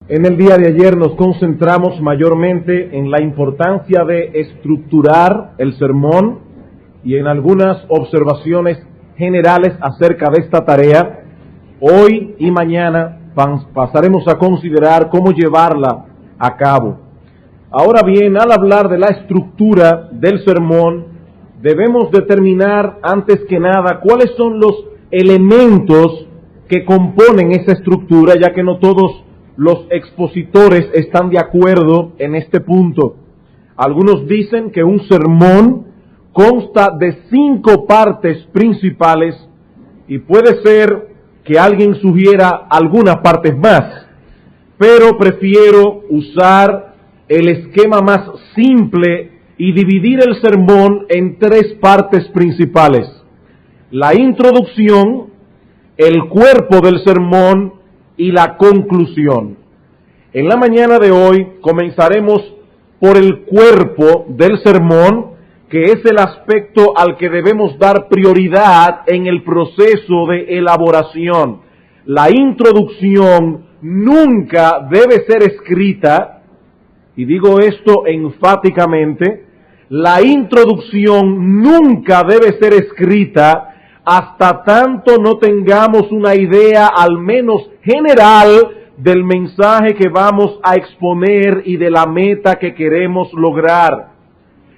En el día de ayer nos concentramos mayormente en la importancia de estructurar el sermón y en algunas observaciones generales acerca de esta tarea. Hoy y mañana pasaremos a considerar cómo llevarla a cabo. Ahora bien, al hablar de la estructura del sermón, debemos determinar antes que nada cuáles son los elementos que componen esa estructura, ya que no todos los expositores están de acuerdo en este punto. Algunos dicen que un sermón consta de 5 partes principales y puede ser que alguien sugiera algunas partes más, pero prefiero usar el esquema más simple y dividir el sermón en 3 partes principales: la introducción, el cuerpo del sermón y la conclusión. En la mañana de hoy comenzaremos por el cuerpo del sermón, que es el aspecto al que debemos dar prioridad en el proceso de elaboración. La introducción nunca debe ser escrita, y digo esto enfáticamente, la introducción nunca debe ser escrita hasta tanto no tengamos una idea al menos general del mensaje que vamos a exponer y de la meta que queremos lograr.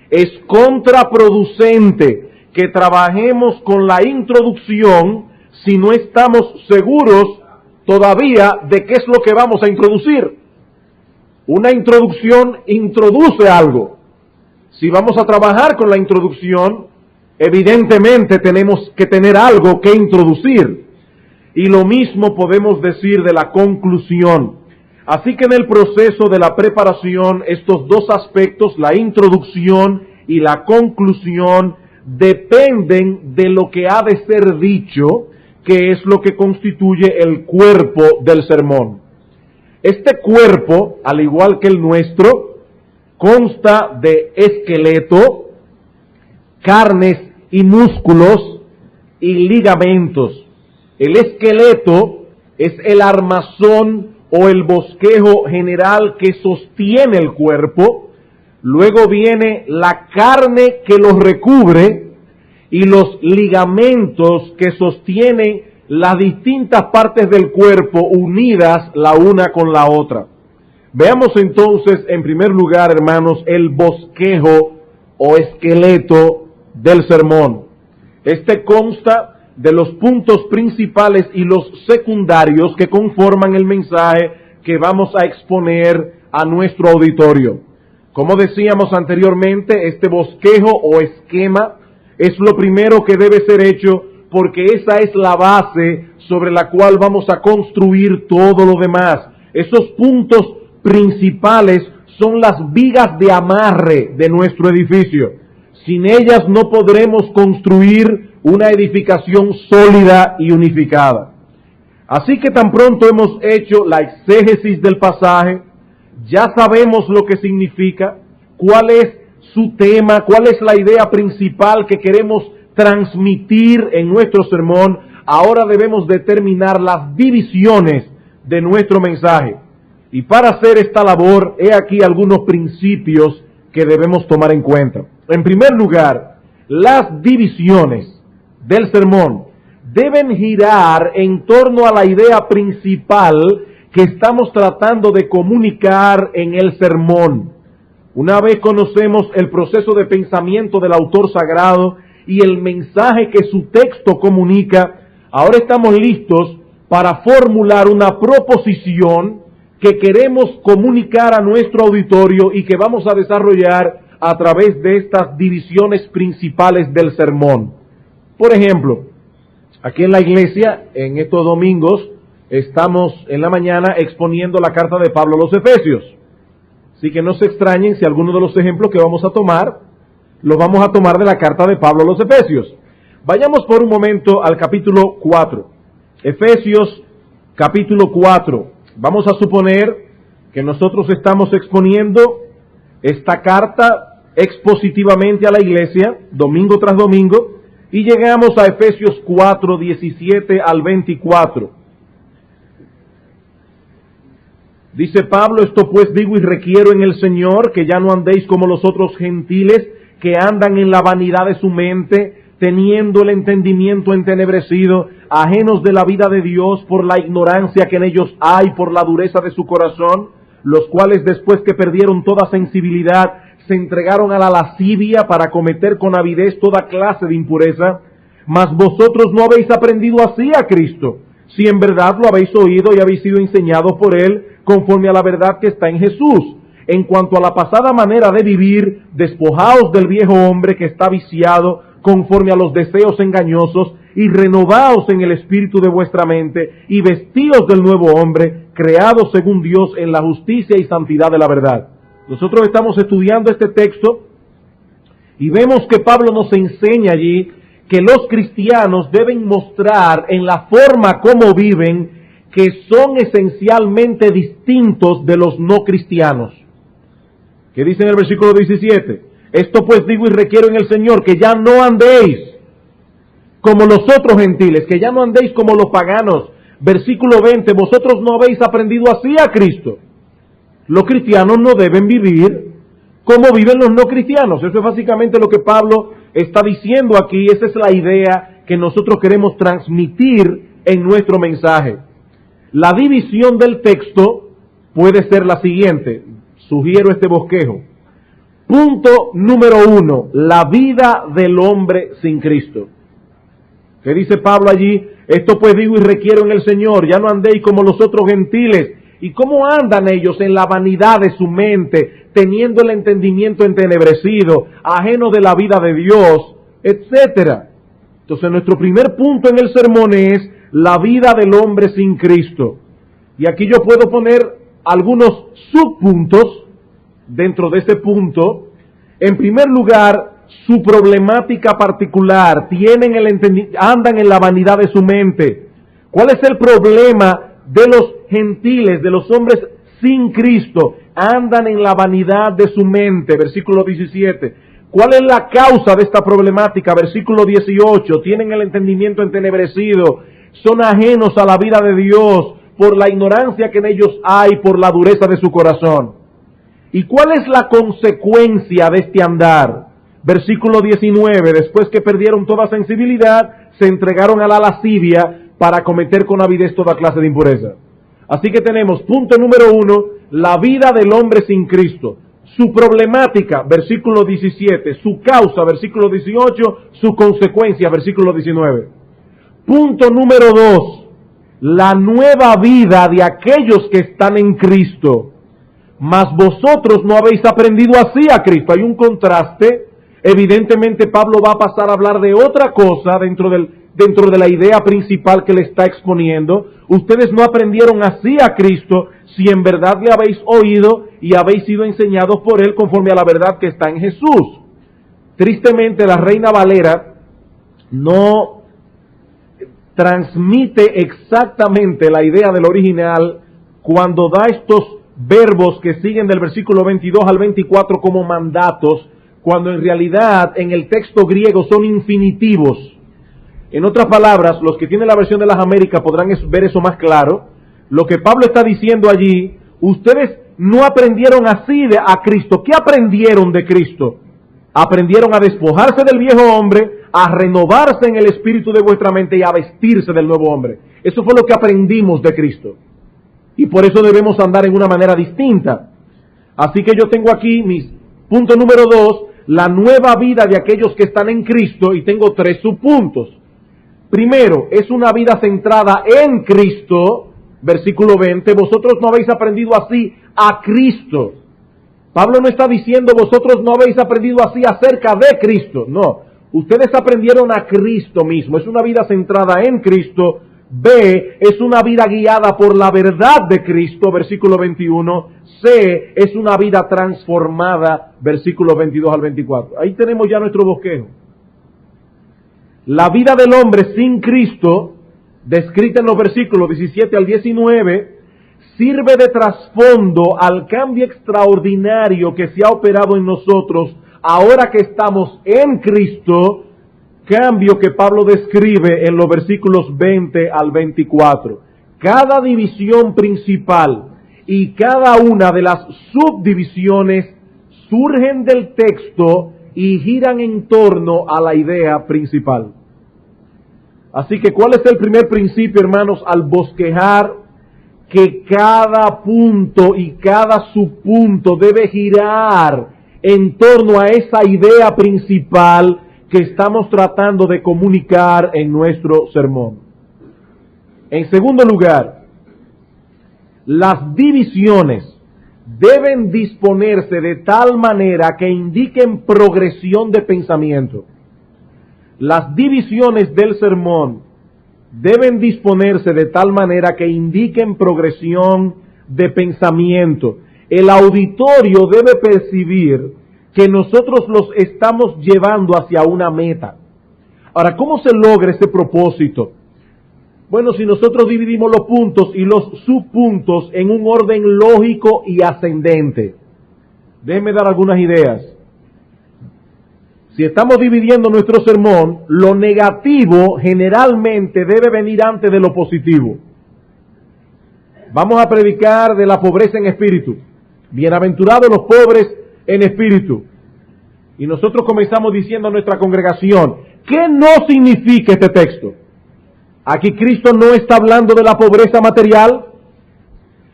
Es contraproducente que trabajemos con la introducción si no estamos seguros todavía de qué es lo que vamos a introducir. Una introducción introduce algo. Si vamos a trabajar con la introducción, evidentemente tenemos que tener algo que introducir. Y lo mismo podemos decir de la conclusión. Así que en el proceso de la preparación, estos 2 aspectos, la introducción y la conclusión, dependen de lo que ha de ser dicho, que es lo que constituye el cuerpo del sermón. Este cuerpo, al igual que el nuestro, consta de esqueleto, carnes y músculos y ligamentos. El esqueleto es el armazón o el bosquejo general que sostiene el cuerpo. Luego viene la carne que lo recubre y los ligamentos que sostienen las distintas partes del cuerpo unidas la una con la otra. Veamos entonces, en primer lugar, hermanos, el bosquejo o esqueleto del sermón. Este consta de los puntos principales y los secundarios que conforman el mensaje que vamos a exponer a nuestro auditorio. Como decíamos anteriormente, este bosquejo o esquema es lo primero que debe ser hecho, porque esa es la base sobre la cual vamos a construir todo lo demás. Esos puntos principales son las vigas de amarre de nuestro edificio. Sin ellas no podremos construir una edificación sólida y unificada. Así que tan pronto hemos hecho la exégesis del pasaje, ya sabemos lo que significa, cuál es su tema, cuál es la idea principal que queremos transmitir en nuestro sermón. Ahora debemos determinar las divisiones de nuestro mensaje. Y para hacer esta labor, he aquí algunos principios que debemos tomar en cuenta. En primer lugar, las divisiones del sermón deben girar en torno a la idea principal que estamos tratando de comunicar en el sermón. Una vez conocemos el proceso de pensamiento del autor sagrado y el mensaje que su texto comunica, ahora estamos listos para formular una proposición que queremos comunicar a nuestro auditorio y que vamos a desarrollar a través de estas divisiones principales del sermón. Por ejemplo, aquí en la iglesia, en estos domingos, estamos en la mañana exponiendo la carta de Pablo a los Efesios. Así que no se extrañen si alguno de los ejemplos que vamos a tomar, los vamos a tomar de la carta de Pablo a los Efesios. Vayamos por un momento al capítulo 4. Efesios, capítulo 4. Vamos a suponer que nosotros estamos exponiendo esta carta expositivamente a la iglesia, domingo tras domingo, y llegamos a Efesios 4, 17 al 24. Dice Pablo, esto pues digo y requiero en el Señor, que ya no andéis como los otros gentiles, que andan en la vanidad de su mente, teniendo el entendimiento entenebrecido, ajenos de la vida de Dios por la ignorancia que en ellos hay, por la dureza de su corazón, los cuales después que perdieron toda sensibilidad, se entregaron a la lascivia para cometer con avidez toda clase de impureza. Mas vosotros no habéis aprendido así a Cristo, si en verdad lo habéis oído y habéis sido enseñados por Él, conforme a la verdad que está en Jesús. En cuanto a la pasada manera de vivir, despojaos del viejo hombre que está viciado, conforme a los deseos engañosos, y renovaos en el espíritu de vuestra mente, y vestíos del nuevo hombre, creado según Dios en la justicia y santidad de la verdad. Nosotros estamos estudiando este texto, y vemos que Pablo nos enseña allí que los cristianos deben mostrar en la forma como viven que son esencialmente distintos de los no cristianos. ¿Qué dice en el versículo 17? Esto pues digo y requiero en el Señor, que ya no andéis como los otros gentiles, que ya no andéis como los paganos. Versículo 20, vosotros no habéis aprendido así a Cristo. Los cristianos no deben vivir como viven los no cristianos. Eso es básicamente lo que Pablo está diciendo aquí. Esa es la idea que nosotros queremos transmitir en nuestro mensaje. La división del texto puede ser la siguiente. Sugiero este bosquejo. Punto número 1, la vida del hombre sin Cristo. ¿Qué dice Pablo allí? Esto pues digo y requiero en el Señor, ya no andéis como los otros gentiles. ¿Y cómo andan ellos? En la vanidad de su mente, teniendo el entendimiento entenebrecido, ajeno de la vida de Dios, etcétera. Entonces nuestro primer punto en el sermón es la vida del hombre sin Cristo. Y aquí yo puedo poner algunos subpuntos dentro de ese punto. En primer lugar, su problemática particular, andan en la vanidad de su mente. ¿Cuál es el problema de los gentiles, de los hombres sin Cristo? Andan en la vanidad de su mente, versículo 17. ¿Cuál es la causa de esta problemática? Versículo 18. Tienen el entendimiento entenebrecido, son ajenos a la vida de Dios por la ignorancia que en ellos hay, por la dureza de su corazón. ¿Y cuál es la consecuencia de este andar? Versículo 19, después que perdieron toda sensibilidad, se entregaron a la lascivia para cometer con avidez toda clase de impureza. Así que tenemos, punto número 1, la vida del hombre sin Cristo. Su problemática, versículo 17, su causa, versículo 18, su consecuencia, versículo 19. Punto número 2, la nueva vida de aquellos que están en Cristo. Mas vosotros no habéis aprendido así a Cristo. Hay un contraste. Evidentemente Pablo va a pasar a hablar de otra cosa dentro de la idea principal que le está exponiendo. Ustedes no aprendieron así a Cristo si en verdad le habéis oído y habéis sido enseñados por Él conforme a la verdad que está en Jesús. Tristemente la Reina Valera no transmite exactamente la idea del original cuando da estos verbos que siguen del versículo 22 al 24 como mandatos, cuando en realidad en el texto griego son infinitivos. En otras palabras, los que tienen la versión de las Américas podrán ver eso más claro. Lo que Pablo está diciendo allí, ustedes no aprendieron así a Cristo. ¿Qué aprendieron de Cristo? Aprendieron a despojarse del viejo hombre, a renovarse en el espíritu de vuestra mente y a vestirse del nuevo hombre. Eso fue lo que aprendimos de Cristo. Y por eso debemos andar en una manera distinta. Así que yo tengo aquí mis punto número 2, la nueva vida de aquellos que están en Cristo, y tengo 3 subpuntos. Primero, es una vida centrada en Cristo, versículo 20, vosotros no habéis aprendido así a Cristo. Pablo no está diciendo vosotros no habéis aprendido así acerca de Cristo, no. Ustedes aprendieron a Cristo mismo, es una vida centrada en Cristo. B, es una vida guiada por la verdad de Cristo, versículo 21. C, es una vida transformada, versículos 22 al 24. Ahí tenemos ya nuestro bosquejo. La vida del hombre sin Cristo, descrita en los versículos 17 al 19, sirve de trasfondo al cambio extraordinario que se ha operado en nosotros ahora que estamos en Cristo, cambio que Pablo describe en los versículos 20 al 24. Cada división principal y cada una de las subdivisiones surgen del texto y giran en torno a la idea principal. Así que, ¿cuál es el primer principio, hermanos, al bosquejar? Que cada punto y cada subpunto debe girar en torno a esa idea principal que estamos tratando de comunicar en nuestro sermón. En segundo lugar, las divisiones deben disponerse de tal manera que indiquen progresión de pensamiento. Las divisiones del sermón deben disponerse de tal manera que indiquen progresión de pensamiento. El auditorio debe percibir que nosotros los estamos llevando hacia una meta. Ahora, ¿cómo se logra ese propósito? Bueno, si nosotros dividimos los puntos y los subpuntos en un orden lógico y ascendente. Déjenme dar algunas ideas. Si estamos dividiendo nuestro sermón, lo negativo generalmente debe venir antes de lo positivo. Vamos a predicar de la pobreza en espíritu. Bienaventurados los pobres en espíritu. Y nosotros comenzamos diciendo a nuestra congregación, ¿qué no significa este texto? Aquí Cristo no está hablando de la pobreza material.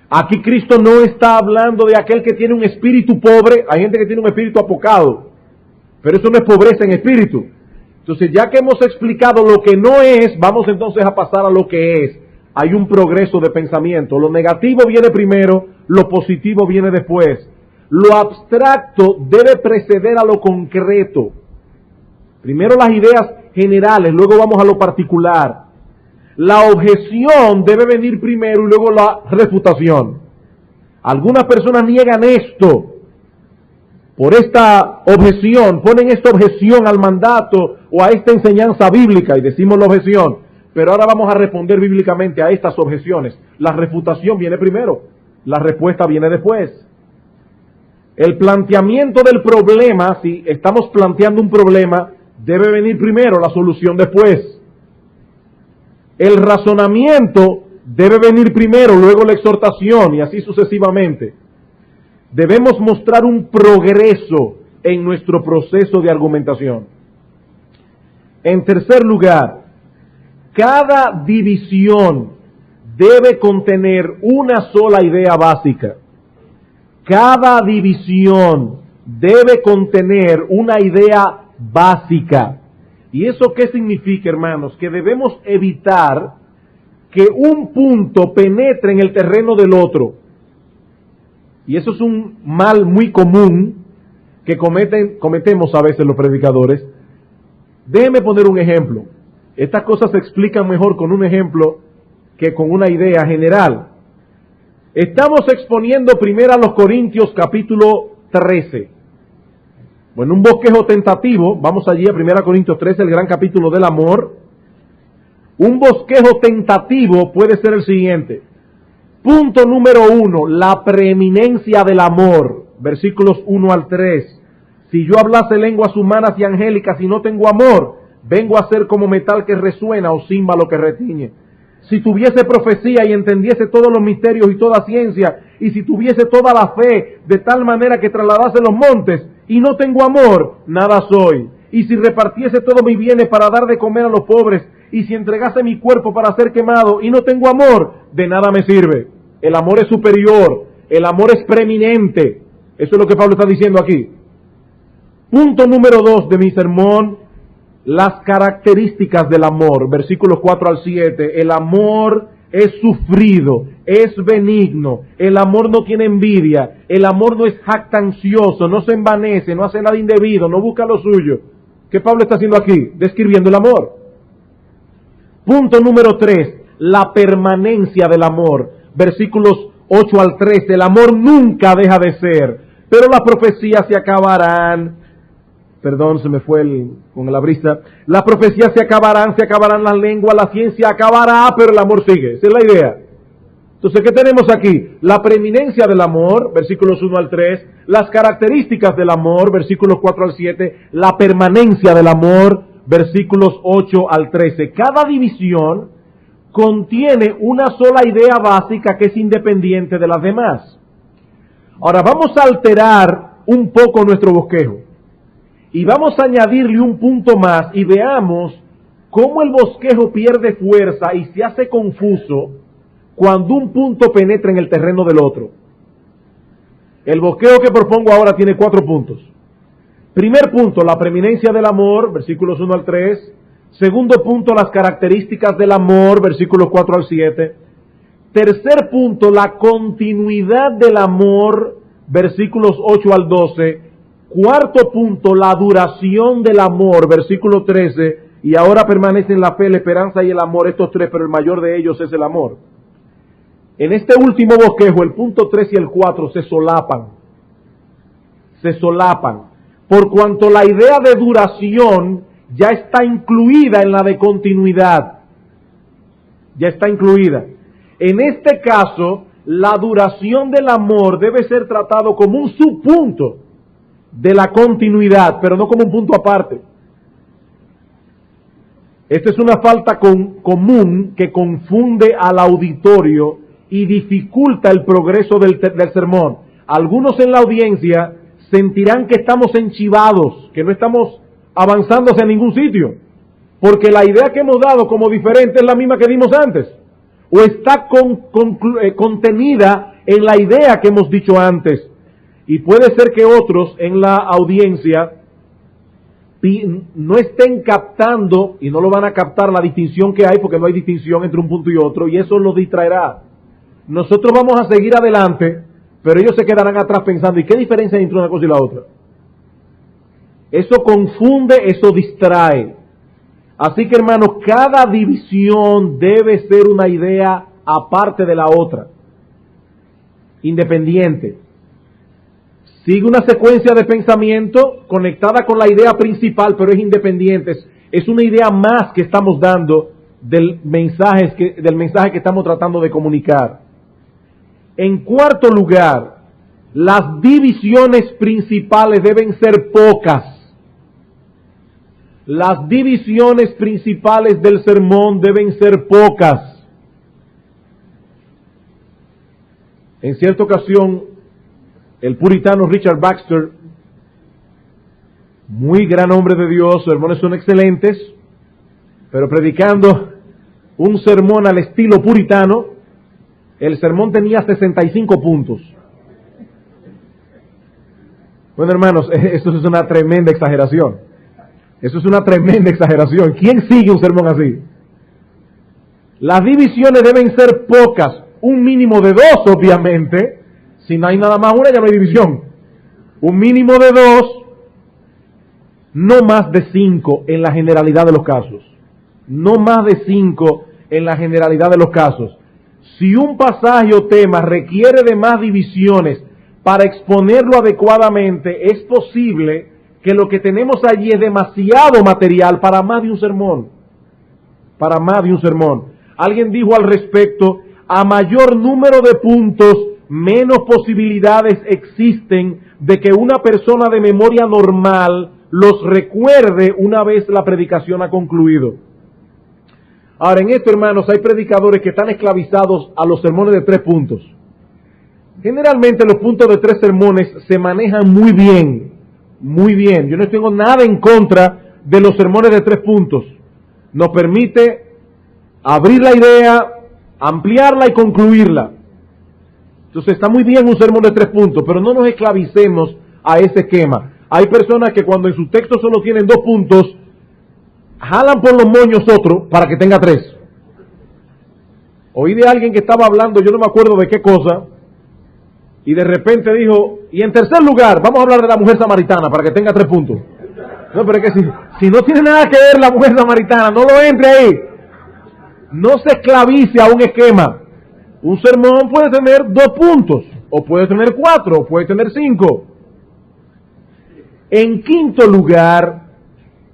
Aquí Cristo no está hablando de aquel que tiene un espíritu pobre. Hay gente que tiene un espíritu apocado. Pero eso no es pobreza en espíritu. Entonces, ya que hemos explicado lo que no es, vamos entonces a pasar a lo que es. Hay un progreso de pensamiento. Lo negativo viene primero, lo positivo viene después. Lo abstracto debe preceder a lo concreto. Primero las ideas generales, luego vamos a lo particular. La objeción debe venir primero y luego la refutación. Algunas personas niegan esto. Por esta objeción, ponen esta objeción al mandato o a esta enseñanza bíblica y decimos la objeción. Pero ahora vamos a responder bíblicamente a estas objeciones. La refutación viene primero, la respuesta viene después. El planteamiento del problema, si estamos planteando un problema, debe venir primero, la solución después. El razonamiento debe venir primero, luego la exhortación y así sucesivamente. Debemos mostrar un progreso en nuestro proceso de argumentación. En tercer lugar, cada división debe contener una sola idea básica. Cada división debe contener una idea básica. ¿Y eso qué significa, hermanos? Que debemos evitar que un punto penetre en el terreno del otro. Y eso es un mal muy común que cometemos a veces los predicadores. Déjenme poner un ejemplo. Estas cosas se explican mejor con un ejemplo que con una idea general. Estamos exponiendo primero a los Corintios capítulo 13. Bueno, un bosquejo tentativo, vamos allí a 1 Corintios 13, el gran capítulo del amor. Un bosquejo tentativo puede ser el siguiente. Punto número 1, la preeminencia del amor, versículos 1 al 3. Si yo hablase lenguas humanas y angélicas y no tengo amor, vengo a ser como metal que resuena o címbalo que retiñe. Si tuviese profecía y entendiese todos los misterios y toda ciencia, y si tuviese toda la fe de tal manera que trasladase los montes, y no tengo amor, nada soy. Y si repartiese todos mis bienes para dar de comer a los pobres, y si entregase mi cuerpo para ser quemado, y no tengo amor, de nada me sirve. El amor es superior, el amor es preeminente. Eso es lo que Pablo está diciendo aquí. Punto número 2 de mi sermón, las características del amor, versículos 4 al 7. El amor es sufrido, es benigno, el amor no tiene envidia, el amor no es jactancioso, no se envanece, no hace nada indebido, no busca lo suyo. ¿Qué Pablo está haciendo aquí? Describiendo el amor. Punto número 3, la permanencia del amor, versículos 8 al 13. El amor nunca deja de ser, pero las profecías se acabarán. Perdón, se me fue con la brisa. Las profecías se acabarán las lenguas, la ciencia acabará, pero el amor sigue. Esa es la idea. Entonces, ¿qué tenemos aquí? La preeminencia del amor, versículos 1 al 3. Las características del amor, versículos 4 al 7. La permanencia del amor, versículos 8 al 13. Cada división contiene una sola idea básica que es independiente de las demás. Ahora vamos a alterar un poco nuestro bosquejo y vamos a añadirle un punto más y veamos cómo el bosquejo pierde fuerza y se hace confuso cuando un punto penetra en el terreno del otro. El bosquejo que propongo ahora tiene 4 puntos. Primer punto, la preeminencia del amor, versículos 1 al 3. Segundo punto, las características del amor, versículos 4 al 7. Tercer punto, la continuidad del amor, versículos 8 al 12. Cuarto punto, la duración del amor, versículo 13. Y ahora permanecen la fe, la esperanza y el amor, estos 3, pero el mayor de ellos es el amor. En este último bosquejo, el punto 3 y el 4 se solapan. Se solapan. Por cuanto la idea de duración ya está incluida en la de continuidad. Ya está incluida. En este caso, la duración del amor debe ser tratado como un subpunto de la continuidad, pero no como un punto aparte. Esta es una falta común que confunde al auditorio y dificulta el progreso del sermón. Algunos en la audiencia sentirán que estamos enchivados, que no estamos avanzando hacia ningún sitio, porque la idea que hemos dado como diferente es la misma que dimos antes, o está contenida en la idea que hemos dicho antes, y puede ser que otros en la audiencia no estén captando, y no lo van a captar la distinción que hay, porque no hay distinción entre un punto y otro, y eso los distraerá. Nosotros vamos a seguir adelante, pero ellos se quedarán atrás pensando, ¿y qué diferencia hay entre una cosa y la otra? Eso confunde, eso distrae. Así que, hermanos, cada división debe ser una idea aparte de la otra, independiente. Sigue una secuencia de pensamiento conectada con la idea principal, pero es independiente. Es una idea más que estamos dando del mensaje que estamos tratando de comunicar. En cuarto lugar, las divisiones principales deben ser pocas. Las divisiones principales del sermón deben ser pocas. En cierta ocasión, el puritano Richard Baxter, muy gran hombre de Dios, sus sermones son excelentes, pero predicando un sermón al estilo puritano, el sermón tenía 65 puntos. Bueno, hermanos, esto es una tremenda exageración. Eso es una tremenda exageración. ¿Quién sigue un sermón así? Las divisiones deben ser pocas, un mínimo de 2, obviamente. Si no hay nada más una, ya no hay división. Un mínimo de 2, no más de 5 en la generalidad de los casos. No más de 5 en la generalidad de los casos. Si un pasaje o tema requiere de más divisiones para exponerlo adecuadamente, es posible que lo que tenemos allí es demasiado material para más de un sermón. Para más de un sermón. Alguien dijo al respecto, a mayor número de puntos, menos posibilidades existen de que una persona de memoria normal los recuerde una vez la predicación ha concluido. Ahora, en esto, hermanos, hay predicadores que están esclavizados a los sermones de 3 puntos. Generalmente los puntos de 3 sermones se manejan muy bien. Muy bien. Yo no tengo nada en contra de los sermones de 3 puntos. Nos permite abrir la idea, ampliarla y concluirla. Entonces está muy bien un sermón de 3 puntos, pero no nos esclavicemos a ese esquema. Hay personas que cuando en su texto solo tienen 2 puntos, jalan por los moños otro para que tenga 3. Oí de alguien que estaba hablando, yo no me acuerdo de qué cosa, y de repente dijo, y en tercer lugar, vamos a hablar de la mujer samaritana para que tenga 3 puntos. No, pero es que si no tiene nada que ver la mujer samaritana, no lo entre ahí. No se esclavice a un esquema. Un sermón puede tener 2 puntos, o puede tener 4, o puede tener 5. En quinto lugar,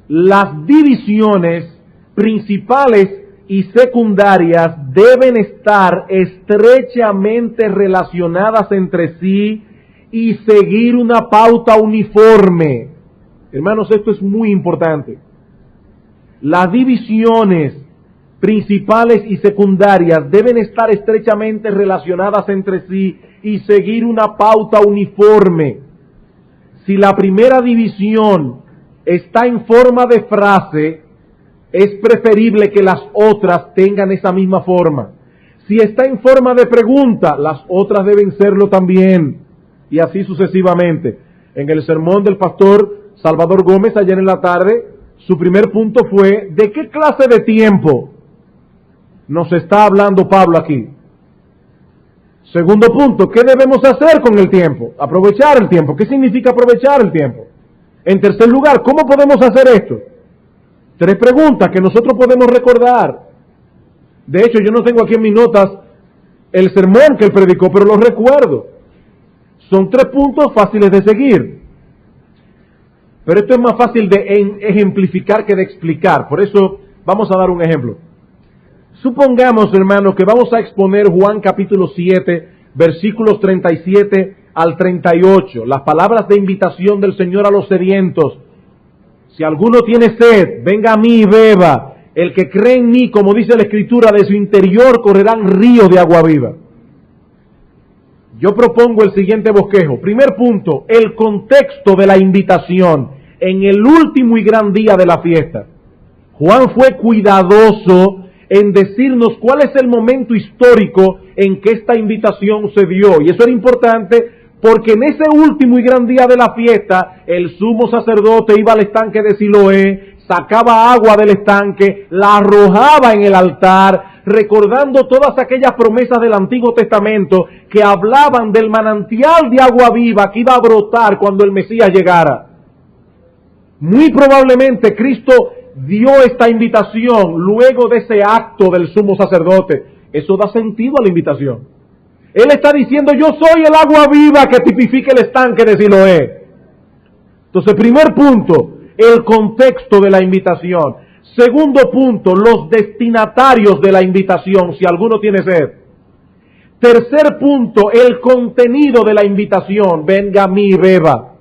las divisiones principales y secundarias deben estar estrechamente relacionadas entre sí y seguir una pauta uniforme. Hermanos, esto es muy importante. Las divisiones principales y secundarias deben estar estrechamente relacionadas entre sí y seguir una pauta uniforme. Si la primera división está en forma de frase, es preferible que las otras tengan esa misma forma. Si está en forma de pregunta, las otras deben serlo también, y así sucesivamente. En el sermón del pastor Salvador Gómez ayer en la tarde, su primer punto fue: ¿de qué clase de tiempo nos está hablando Pablo aquí? Segundo punto: ¿qué debemos hacer con el tiempo? Aprovechar el tiempo. ¿Qué significa aprovechar el tiempo? En tercer lugar, ¿cómo podemos hacer esto? 3 preguntas que nosotros podemos recordar. De hecho, yo no tengo aquí en mis notas el sermón que él predicó, pero lo recuerdo. Son 3 puntos fáciles de seguir. Pero esto es más fácil de ejemplificar que de explicar. Por eso vamos a dar un ejemplo. Supongamos, hermanos, que vamos a exponer Juan capítulo 7, versículos 37 al 38. Las palabras de invitación del Señor a los sedientos. Si alguno tiene sed, venga a mí y beba. El que cree en mí, como dice la Escritura, de su interior correrán ríos de agua viva. Yo propongo el siguiente bosquejo. Primer punto: el contexto de la invitación en el último y gran día de la fiesta. Juan fue cuidadoso en decirnos cuál es el momento histórico en que esta invitación se dio. Y eso era importante porque en ese último y gran día de la fiesta, el sumo sacerdote iba al estanque de Siloé, sacaba agua del estanque, la arrojaba en el altar, recordando todas aquellas promesas del Antiguo Testamento que hablaban del manantial de agua viva que iba a brotar cuando el Mesías llegara. Muy probablemente Cristo dio esta invitación luego de ese acto del sumo sacerdote. Eso da sentido a la invitación. Él está diciendo: yo soy el agua viva que tipifica el estanque de Siloé. Entonces, primer punto, el contexto de la invitación. Segundo punto, los destinatarios de la invitación, si alguno tiene sed. Tercer punto, el contenido de la invitación: venga a mí y beba.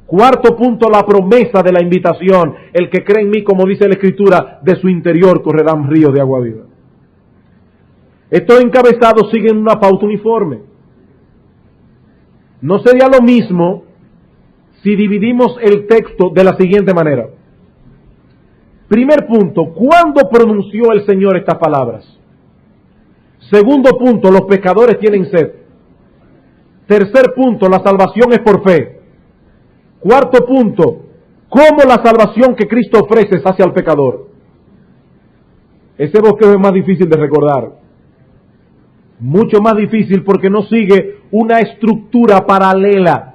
Cuarto punto, la promesa de la invitación: el que cree en mí, como dice la Escritura, de su interior correrán ríos de agua viva. Estos encabezados siguen una pauta uniforme. No sería lo mismo si dividimos el texto de la siguiente manera. Primer punto: ¿cuándo pronunció el Señor estas palabras? Segundo punto: los pecadores tienen sed. Tercer punto: la salvación es por fe. Cuarto punto: ¿cómo la salvación que Cristo ofrece es hacia el pecador? Ese bosquejo es más difícil de recordar. Mucho más difícil porque no sigue una estructura paralela.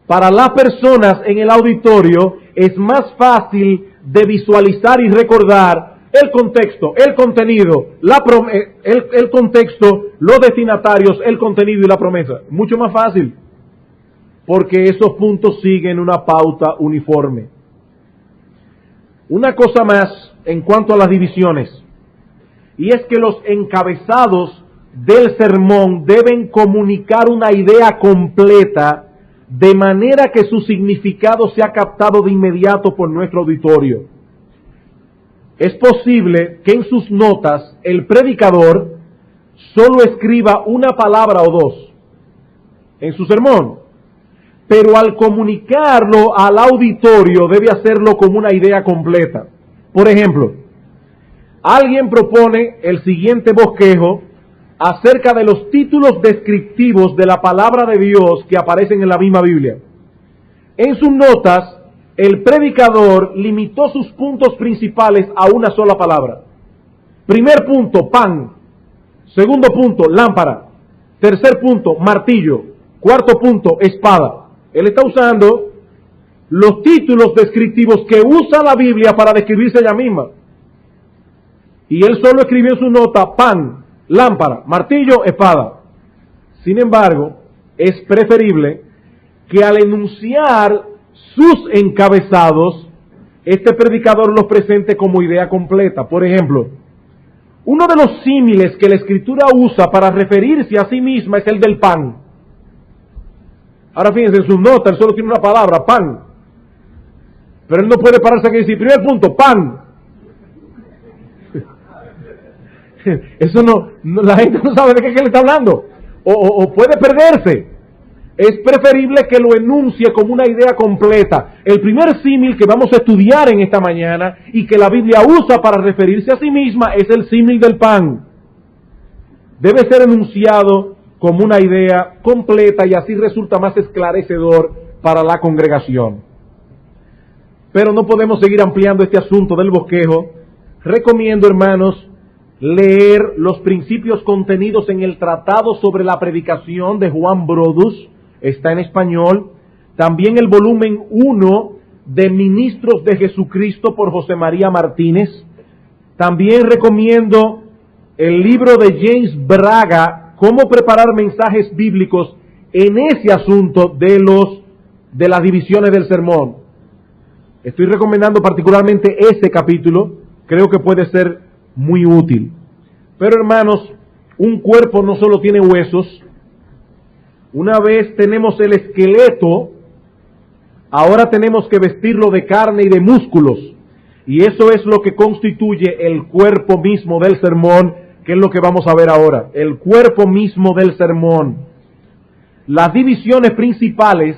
Para las personas en el auditorio es más fácil de visualizar y recordar el contexto, el contenido, el contexto, los destinatarios, el contenido y la promesa. Mucho más fácil, porque esos puntos siguen una pauta uniforme. Una cosa más en cuanto a las divisiones, y es que los encabezados del sermón deben comunicar una idea completa, de manera que su significado sea captado de inmediato por nuestro auditorio. Es posible que en sus notas el predicador solo escriba una palabra o dos en su sermón, pero al comunicarlo al auditorio debe hacerlo como una idea completa. Por ejemplo, alguien propone el siguiente bosquejo acerca de los títulos descriptivos de la palabra de Dios que aparecen en la misma Biblia. En sus notas, el predicador limitó sus puntos principales a una sola palabra. Primer punto: pan. Segundo punto: lámpara. Tercer punto: martillo. Cuarto punto: espada. Él está usando los títulos descriptivos que usa la Biblia para describirse ella misma. Y él solo escribió en su nota: pan, lámpara, martillo, espada. Sin embargo, es preferible que al enunciar sus encabezados, este predicador los presente como idea completa. Por ejemplo, uno de los símiles que la Escritura usa para referirse a sí misma es el del pan. Ahora fíjense, en sus notas él solo tiene una palabra: pan. Pero él no puede pararse aquí y decir: primer punto, pan. Eso la gente no sabe de qué le está hablando. O puede perderse. Es preferible que lo enuncie como una idea completa. El primer símil que vamos a estudiar en esta mañana y que la Biblia usa para referirse a sí misma es el símil del pan. Debe ser enunciado como una idea completa y así resulta más esclarecedor para la congregación. Pero no podemos seguir ampliando este asunto del bosquejo. Recomiendo, hermanos, leer los principios contenidos en el Tratado sobre la Predicación de Juan Brodus, está en español. También el volumen 1 de Ministros de Jesucristo por José María Martínez. También recomiendo el libro de James Braga, Cómo preparar mensajes bíblicos en ese asunto de las divisiones del sermón. Estoy recomendando particularmente ese capítulo, creo que puede ser muy útil. Pero hermanos, un cuerpo no solo tiene huesos. Una vez tenemos el esqueleto, ahora tenemos que vestirlo de carne y de músculos. Y eso es lo que constituye el cuerpo mismo del sermón, que es lo que vamos a ver ahora. El cuerpo mismo del sermón. Las divisiones principales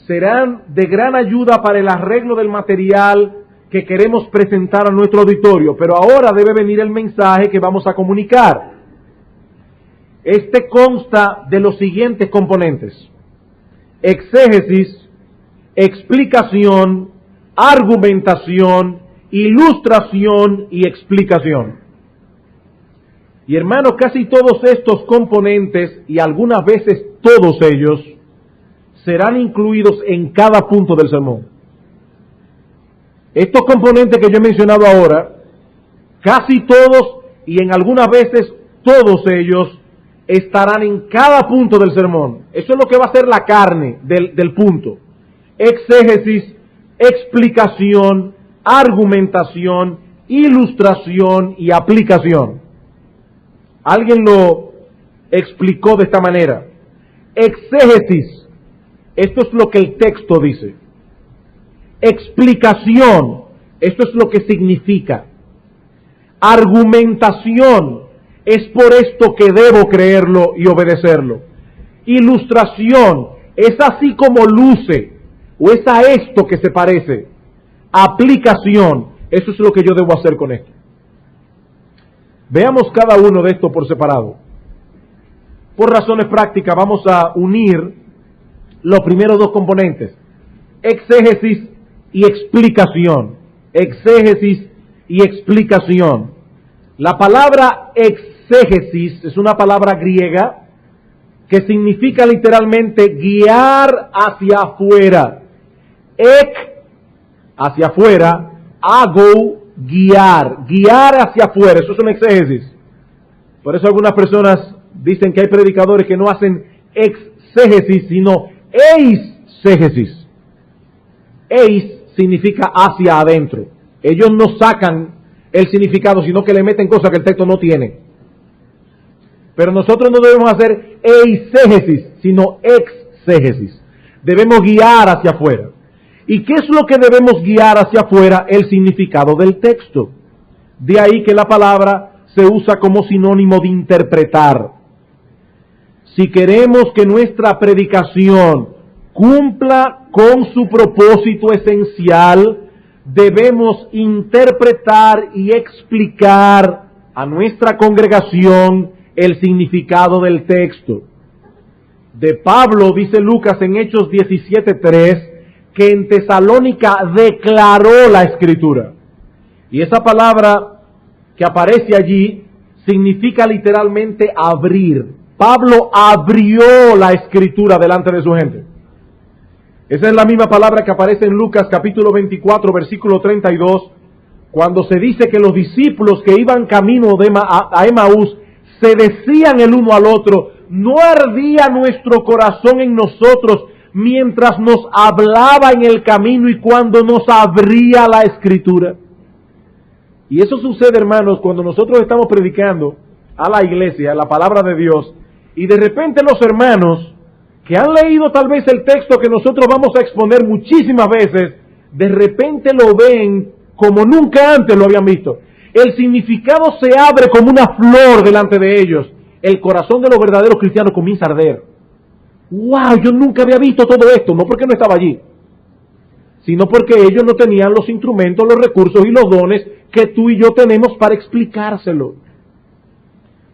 serán de gran ayuda para el arreglo del material que queremos presentar a nuestro auditorio. Pero ahora debe venir el mensaje que vamos a comunicar. Este consta de los siguientes componentes: exégesis, explicación, argumentación, ilustración y explicación. Y hermanos, casi todos estos componentes, y algunas veces todos ellos, serán incluidos en cada punto del sermón. Estos componentes que yo he mencionado ahora, casi todos y en algunas veces todos ellos, estarán en cada punto del sermón. Eso es lo que va a ser la carne del punto. Exégesis, explicación, argumentación, ilustración y aplicación. Alguien lo explicó de esta manera. Exégesis, esto es lo que el texto dice. Explicación, esto es lo que significa. Argumentación, es por esto que debo creerlo y obedecerlo. Ilustración, es así como luce, o es a esto que se parece. Aplicación, eso es lo que yo debo hacer con esto. Veamos cada uno de estos por separado. Por razones prácticas vamos a unir los primeros dos componentes: exégesis y explicación. Exégesis y explicación. La palabra exégesis es una palabra griega que significa literalmente guiar hacia afuera. Hacia afuera, ago, guiar hacia afuera. Eso es un exégesis. Por eso algunas personas dicen que hay predicadores que no hacen exégesis, sino eisegesis. Eis significa hacia adentro. Ellos no sacan el significado, sino que le meten cosas que el texto no tiene. Pero nosotros no debemos hacer eisegesis, sino exégesis. Debemos guiar hacia afuera. ¿Y qué es lo que debemos guiar hacia afuera? El significado del texto. De ahí que la palabra se usa como sinónimo de interpretar. Si queremos que nuestra predicación cumpla con su propósito esencial, debemos interpretar y explicar a nuestra congregación el significado del texto. De Pablo dice Lucas en Hechos 17:3 que en Tesalónica declaró la Escritura. Y esa palabra que aparece allí significa literalmente abrir. Pablo abrió la Escritura delante de su gente. Esa es la misma palabra que aparece en Lucas capítulo 24, versículo 32, cuando se dice que los discípulos que iban camino a Emaús se decían el uno al otro: ¿no ardía nuestro corazón en nosotros mientras nos hablaba en el camino y cuando nos abría la Escritura? Y eso sucede, hermanos, cuando nosotros estamos predicando a la iglesia la palabra de Dios y de repente los hermanos que han leído tal vez el texto que nosotros vamos a exponer muchísimas veces, de repente lo ven como nunca antes lo habían visto. el significado se abre como una flor delante de ellos. El corazón de los verdaderos cristianos comienza a arder. ¡Wow! Yo nunca había visto todo esto, no porque no estaba allí, sino porque ellos no tenían los instrumentos, los recursos y los dones que tú y yo tenemos para explicárselo.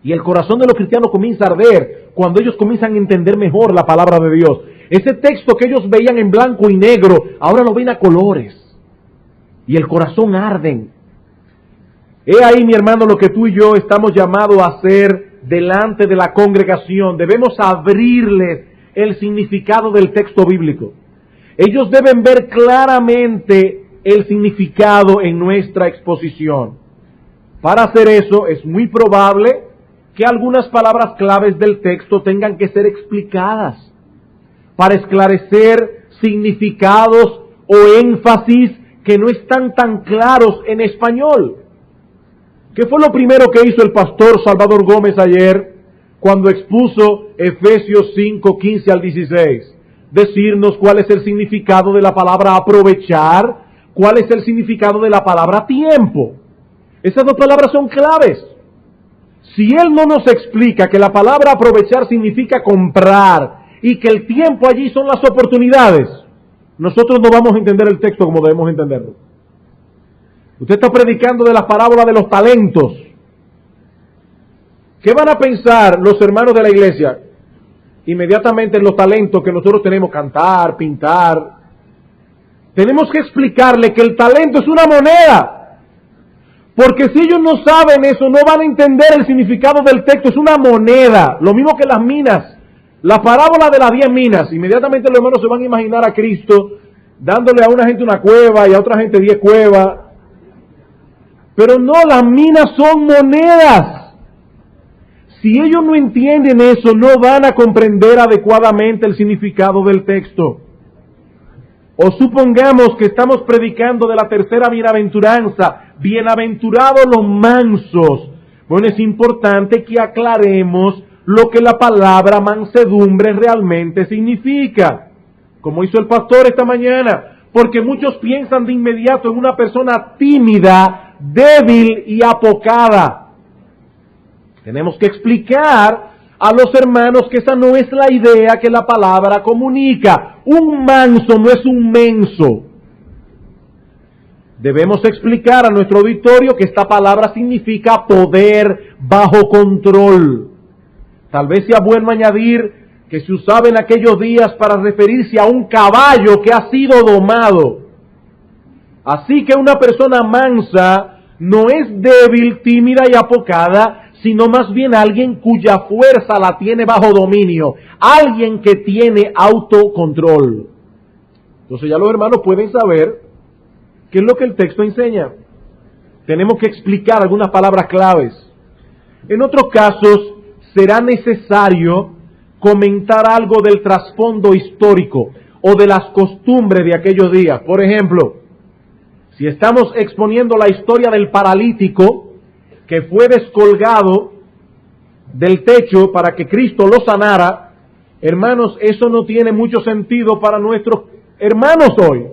Y el corazón de los cristianos comienza a arder cuando ellos comienzan a entender mejor la palabra de Dios. Ese texto que ellos veían en blanco y negro, ahora lo ven a colores. Y el corazón arden. He ahí, mi hermano, lo que tú y yo estamos llamados a hacer delante de la congregación. Debemos abrirles el significado del texto bíblico. Ellos deben ver claramente el significado en nuestra exposición. Para hacer eso, es muy probable que algunas palabras claves del texto tengan que ser explicadas para esclarecer significados o énfasis que no están tan claros en español. ¿Qué fue lo primero que hizo el pastor Salvador Gómez ayer cuando expuso Efesios 5, 15 al 16? Decirnos cuál es el significado de la palabra aprovechar, cuál es el significado de la palabra tiempo. Esas dos palabras son claves. Si él no nos explica que la palabra aprovechar significa comprar y que el tiempo allí son las oportunidades, nosotros no vamos a entender el texto como debemos entenderlo. Usted está predicando de la parábola de los talentos. ¿Qué van a pensar los hermanos de la iglesia? Inmediatamente en los talentos que nosotros tenemos, cantar, pintar. Tenemos que explicarle que el talento es una moneda. Porque si ellos no saben eso, no van a entender el significado del texto. Es una moneda. Lo mismo que las minas. La parábola de las 10 minas. Inmediatamente los hermanos se van a imaginar a Cristo dándole a una gente una cueva y a otra gente 10 cuevas. Pero no, las minas son monedas. Si ellos no entienden eso, no van a comprender adecuadamente el significado del texto. O supongamos que estamos predicando de la tercera bienaventuranza, bienaventurados los mansos. Bueno, es importante que aclaremos lo que la palabra mansedumbre realmente significa, como hizo el pastor esta mañana, porque muchos piensan de inmediato en una persona tímida, débil y apocada. Tenemos que explicar a los hermanos que esa no es la idea que la palabra comunica. Un manso no es un menso. Debemos explicar a nuestro auditorio que esta palabra significa poder bajo control. Tal vez sea bueno añadir que se usaba en aquellos días para referirse a un caballo que ha sido domado. Así que una persona mansa no es débil, tímida y apocada, sino más bien alguien cuya fuerza la tiene bajo dominio, alguien que tiene autocontrol. Entonces ya los hermanos pueden saber qué es lo que el texto enseña. Tenemos que explicar algunas palabras claves. En otros casos será necesario comentar algo del trasfondo histórico o de las costumbres de aquellos días. Por ejemplo, si estamos exponiendo la historia del paralítico que fue descolgado del techo para que Cristo lo sanara, hermanos, eso no tiene mucho sentido para nuestros hermanos hoy.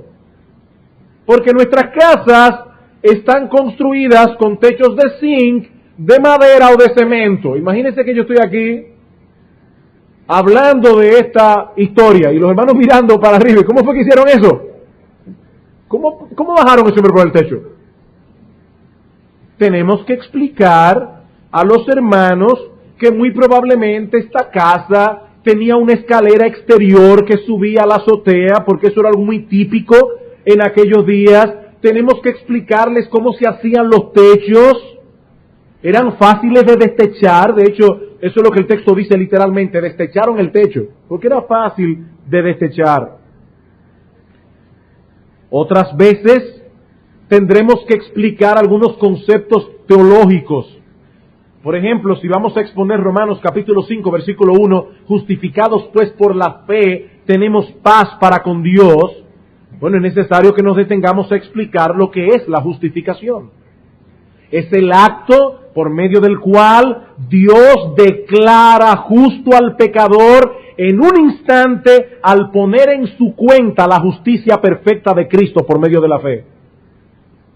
Porque nuestras casas están construidas con techos de zinc, de madera o de cemento. Imagínense que yo estoy aquí hablando de esta historia y los hermanos mirando para arriba. ¿Cómo fue que hicieron eso? ¿Cómo bajaron ese hombre por el techo? Tenemos que explicar a los hermanos que muy probablemente esta casa tenía una escalera exterior que subía a la azotea, porque eso era algo muy típico en aquellos días. Tenemos que explicarles cómo se hacían los techos. Eran fáciles de destechar. De hecho, eso es lo que el texto dice literalmente. Destecharon el techo, porque era fácil de destechar. Otras veces tendremos que explicar algunos conceptos teológicos. Por ejemplo, si vamos a exponer Romanos capítulo 5, versículo 1, justificados pues por la fe, tenemos paz para con Dios. Bueno, es necesario que nos detengamos a explicar lo que es la justificación. Es el acto por medio del cual Dios declara justo al pecador en un instante al poner en su cuenta la justicia perfecta de Cristo por medio de la fe.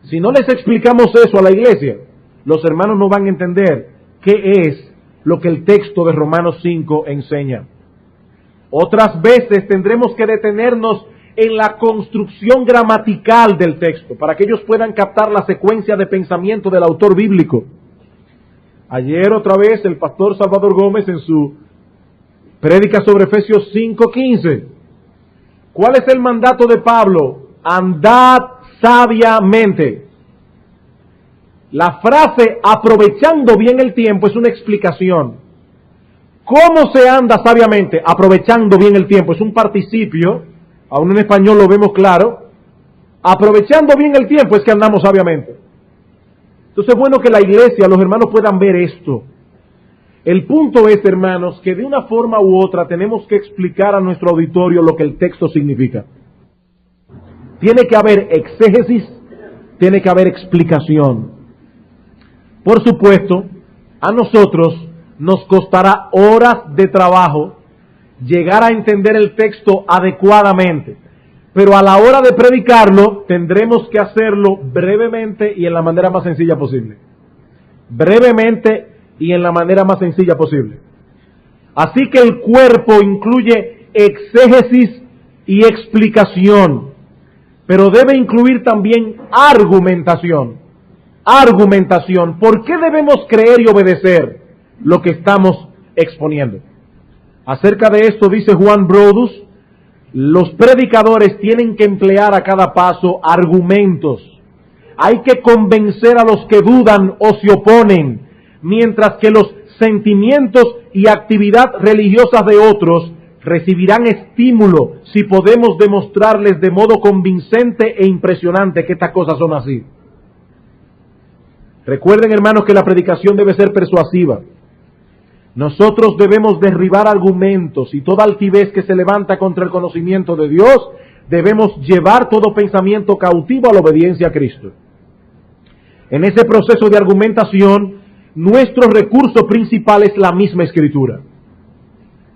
Si no les explicamos eso a la iglesia, los hermanos no van a entender qué es lo que el texto de Romanos 5 enseña. Otras veces tendremos que detenernos en la construcción gramatical del texto, para que ellos puedan captar la secuencia de pensamiento del autor bíblico. Ayer otra vez el pastor Salvador Gómez en su prédica sobre Efesios 5:15. ¿Cuál es el mandato de Pablo? Andad sabiamente. La frase aprovechando bien el tiempo es una explicación. ¿Cómo se anda sabiamente? Aprovechando bien el tiempo. Es un participio, aún en español lo vemos claro. Aprovechando bien el tiempo es que andamos sabiamente. Entonces es bueno que la iglesia, los hermanos puedan ver esto. El punto es, hermanos, que de una forma u otra tenemos que explicar a nuestro auditorio lo que el texto significa. Tiene que haber exégesis, tiene que haber explicación. Por supuesto, a nosotros nos costará horas de trabajo llegar a entender el texto adecuadamente, pero a la hora de predicarlo tendremos que hacerlo brevemente y en la manera más sencilla posible. Brevemente y en la manera más sencilla posible. Así que el cuerpo incluye exégesis y explicación, pero debe incluir también argumentación. Argumentación. ¿Por qué debemos creer y obedecer lo que estamos exponiendo? Acerca de esto dice Juan Brodus: los predicadores tienen que emplear a cada paso argumentos. Hay que convencer a los que dudan o se oponen, mientras que los sentimientos y actividad religiosas de otros recibirán estímulo si podemos demostrarles de modo convincente e impresionante que estas cosas son así. Recuerden, hermanos, que la predicación debe ser persuasiva. Nosotros debemos derribar argumentos y toda altivez que se levanta contra el conocimiento de Dios. Debemos llevar todo pensamiento cautivo a la obediencia a Cristo. En ese proceso de argumentación, nuestro recurso principal es la misma Escritura.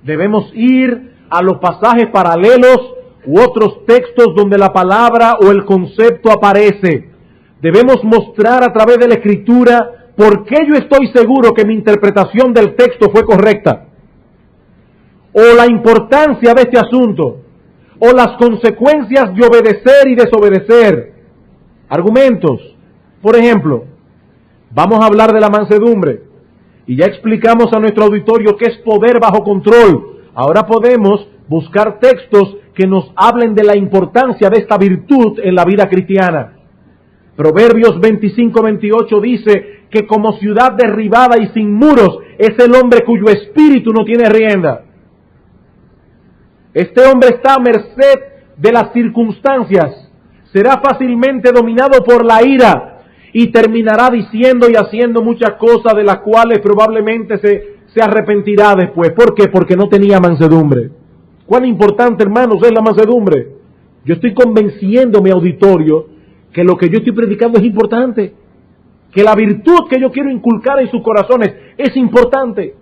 Debemos ir a los pasajes paralelos u otros textos donde la palabra o el concepto aparece. Debemos mostrar a través de la Escritura por qué yo estoy seguro que mi interpretación del texto fue correcta, o la importancia de este asunto, o las consecuencias de obedecer y desobedecer. Argumentos. Por ejemplo, vamos a hablar de la mansedumbre, y ya explicamos a nuestro auditorio qué es poder bajo control. Ahora podemos buscar textos que nos hablen de la importancia de esta virtud en la vida cristiana. Proverbios 25:28 dice que como ciudad derribada y sin muros es el hombre cuyo espíritu no tiene rienda. Este hombre está a merced de las circunstancias, será fácilmente dominado por la ira y terminará diciendo y haciendo muchas cosas de las cuales probablemente se arrepentirá después. ¿Por qué? Porque no tenía mansedumbre. ¿Cuán importante, hermanos, es la mansedumbre? Yo estoy convenciendo a mi auditorio que lo que yo estoy predicando es importante, que la virtud que yo quiero inculcar en sus corazones es importante.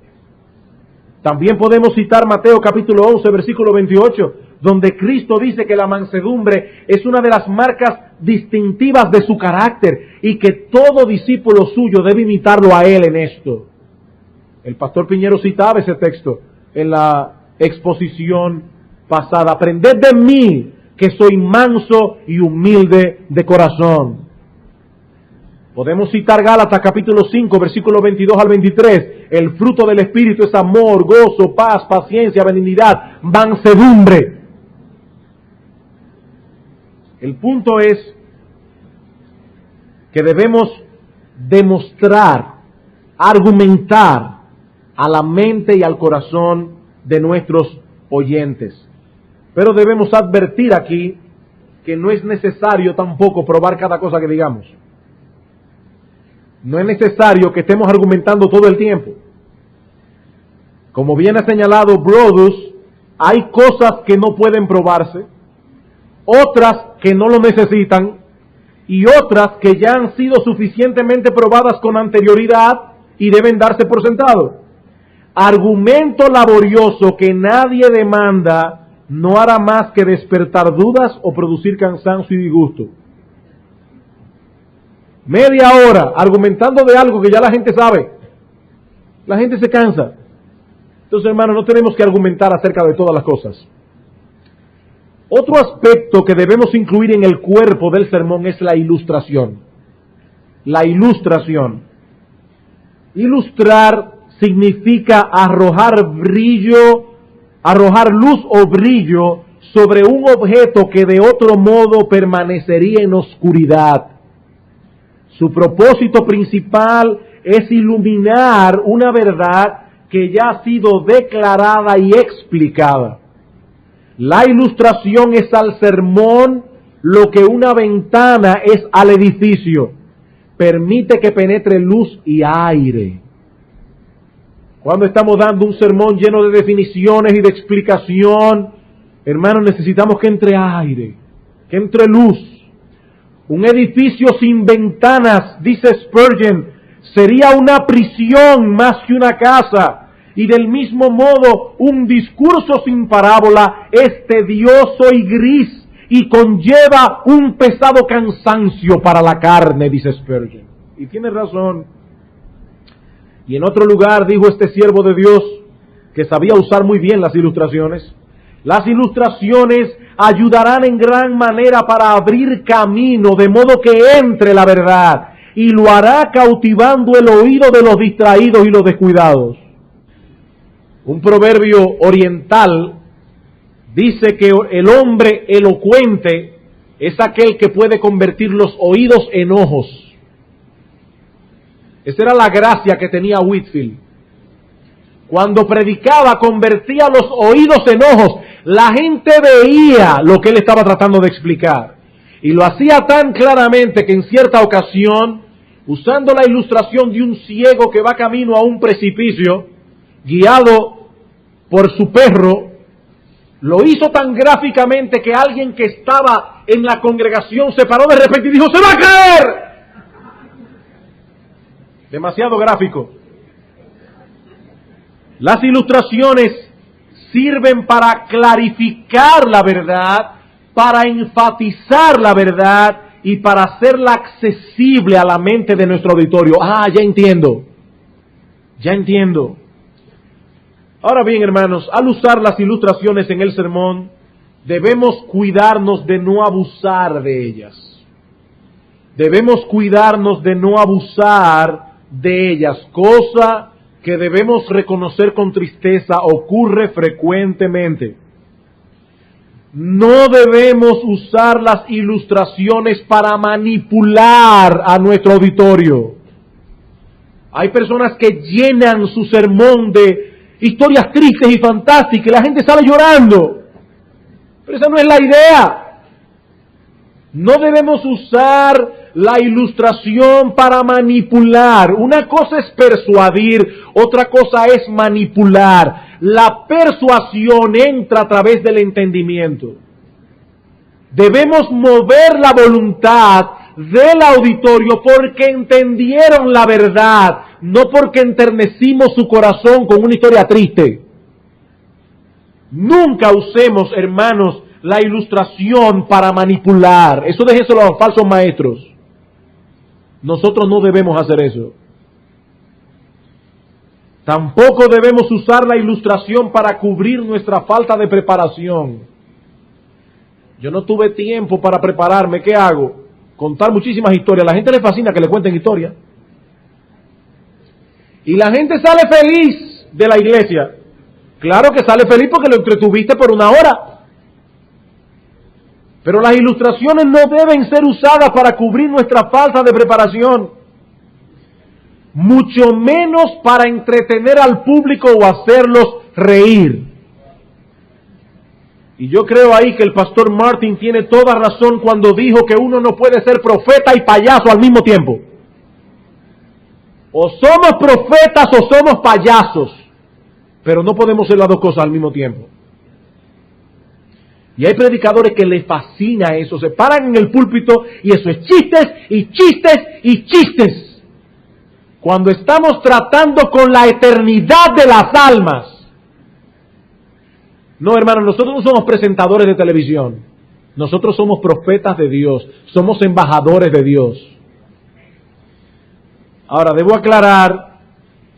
También podemos citar Mateo capítulo 11, versículo 28, donde Cristo dice que la mansedumbre es una de las marcas distintivas de su carácter y que todo discípulo suyo debe imitarlo a él en esto. El pastor Piñero citaba ese texto en la exposición pasada. Aprended de mí, que soy manso y humilde de corazón. Podemos citar Gálatas capítulo 5, versículos 22 al 23. El fruto del Espíritu es amor, gozo, paz, paciencia, benignidad, mansedumbre. El punto es que debemos demostrar, argumentar a la mente y al corazón de nuestros oyentes. Pero debemos advertir aquí que no es necesario tampoco probar cada cosa que digamos. No es necesario que estemos argumentando todo el tiempo. Como bien ha señalado Brodus, hay cosas que no pueden probarse, otras que no lo necesitan y otras que ya han sido suficientemente probadas con anterioridad y deben darse por sentado. Argumento laborioso que nadie demanda no hará más que despertar dudas o producir cansancio y disgusto. media hora argumentando de algo que ya la gente sabe. La gente se cansa. Entonces, hermano, no tenemos que argumentar acerca de todas las cosas. Otro aspecto que debemos incluir en el cuerpo del sermón es la ilustración. La ilustración. Ilustrar significa arrojar luz o brillo sobre un objeto que de otro modo permanecería en oscuridad. Su propósito principal es iluminar una verdad que ya ha sido declarada y explicada. La ilustración es al sermón lo que una ventana es al edificio. Permite que penetre luz y aire. Cuando estamos dando un sermón lleno de definiciones y de explicación, hermanos, necesitamos que entre aire, que entre luz. Un edificio sin ventanas, dice Spurgeon, sería una prisión más que una casa. Y del mismo modo, un discurso sin parábola es tedioso y gris y conlleva un pesado cansancio para la carne, dice Spurgeon. Y tiene razón. Y en otro lugar dijo este siervo de Dios, que sabía usar muy bien las ilustraciones: las ilustraciones ayudarán en gran manera para abrir camino, de modo que entre la verdad, y lo hará cautivando el oído de los distraídos y los descuidados. Un proverbio oriental dice que el hombre elocuente es aquel que puede convertir los oídos en ojos. Esa era la gracia que tenía Whitefield. Cuando predicaba, convertía los oídos en ojos. La gente veía lo que él estaba tratando de explicar. Y lo hacía tan claramente que en cierta ocasión, usando la ilustración de un ciego que va camino a un precipicio, guiado por su perro, lo hizo tan gráficamente que alguien que estaba en la congregación se paró de repente y dijo: ¡se va a caer! Demasiado gráfico. Las ilustraciones sirven para clarificar la verdad, para enfatizar la verdad y para hacerla accesible a la mente de nuestro auditorio. Ya entiendo. Ahora bien, hermanos, al usar las ilustraciones en el sermón, debemos cuidarnos de no abusar de ellas. Debemos cuidarnos de no abusar de ellas, cosa que debemos reconocer con tristeza ocurre frecuentemente. No debemos usar las ilustraciones para manipular a nuestro auditorio. Hay personas que llenan su sermón de historias tristes y fantásticas y la gente sale llorando. Pero esa no es la idea. No debemos usar la ilustración para manipular. Una cosa es persuadir, otra cosa es manipular. La persuasión entra a través del entendimiento. Debemos mover la voluntad del auditorio porque entendieron la verdad, no porque enternecimos su corazón con una historia triste. Nunca usemos, hermanos, la ilustración para manipular. Eso déjenselo a los falsos maestros. Nosotros no debemos hacer eso. Tampoco debemos usar la ilustración para cubrir nuestra falta de preparación. Yo no tuve tiempo para prepararme. ¿Qué hago? Contar muchísimas historias. A la gente le fascina que le cuenten historias. Y la gente sale feliz de la iglesia. Claro que sale feliz porque lo entretuviste por una hora. Pero las ilustraciones no deben ser usadas para cubrir nuestra falta de preparación. Mucho menos para entretener al público o hacerlos reír. Y yo creo ahí que el pastor Martin tiene toda razón cuando dijo que uno no puede ser profeta y payaso al mismo tiempo. O somos profetas o somos payasos, pero no podemos ser las dos cosas al mismo tiempo. Y hay predicadores que les fascina eso, se paran en el púlpito y eso es chistes y chistes y chistes. Cuando estamos tratando con la eternidad de las almas. No, hermanos, nosotros no somos presentadores de televisión. Nosotros somos profetas de Dios, somos embajadores de Dios. Ahora, debo aclarar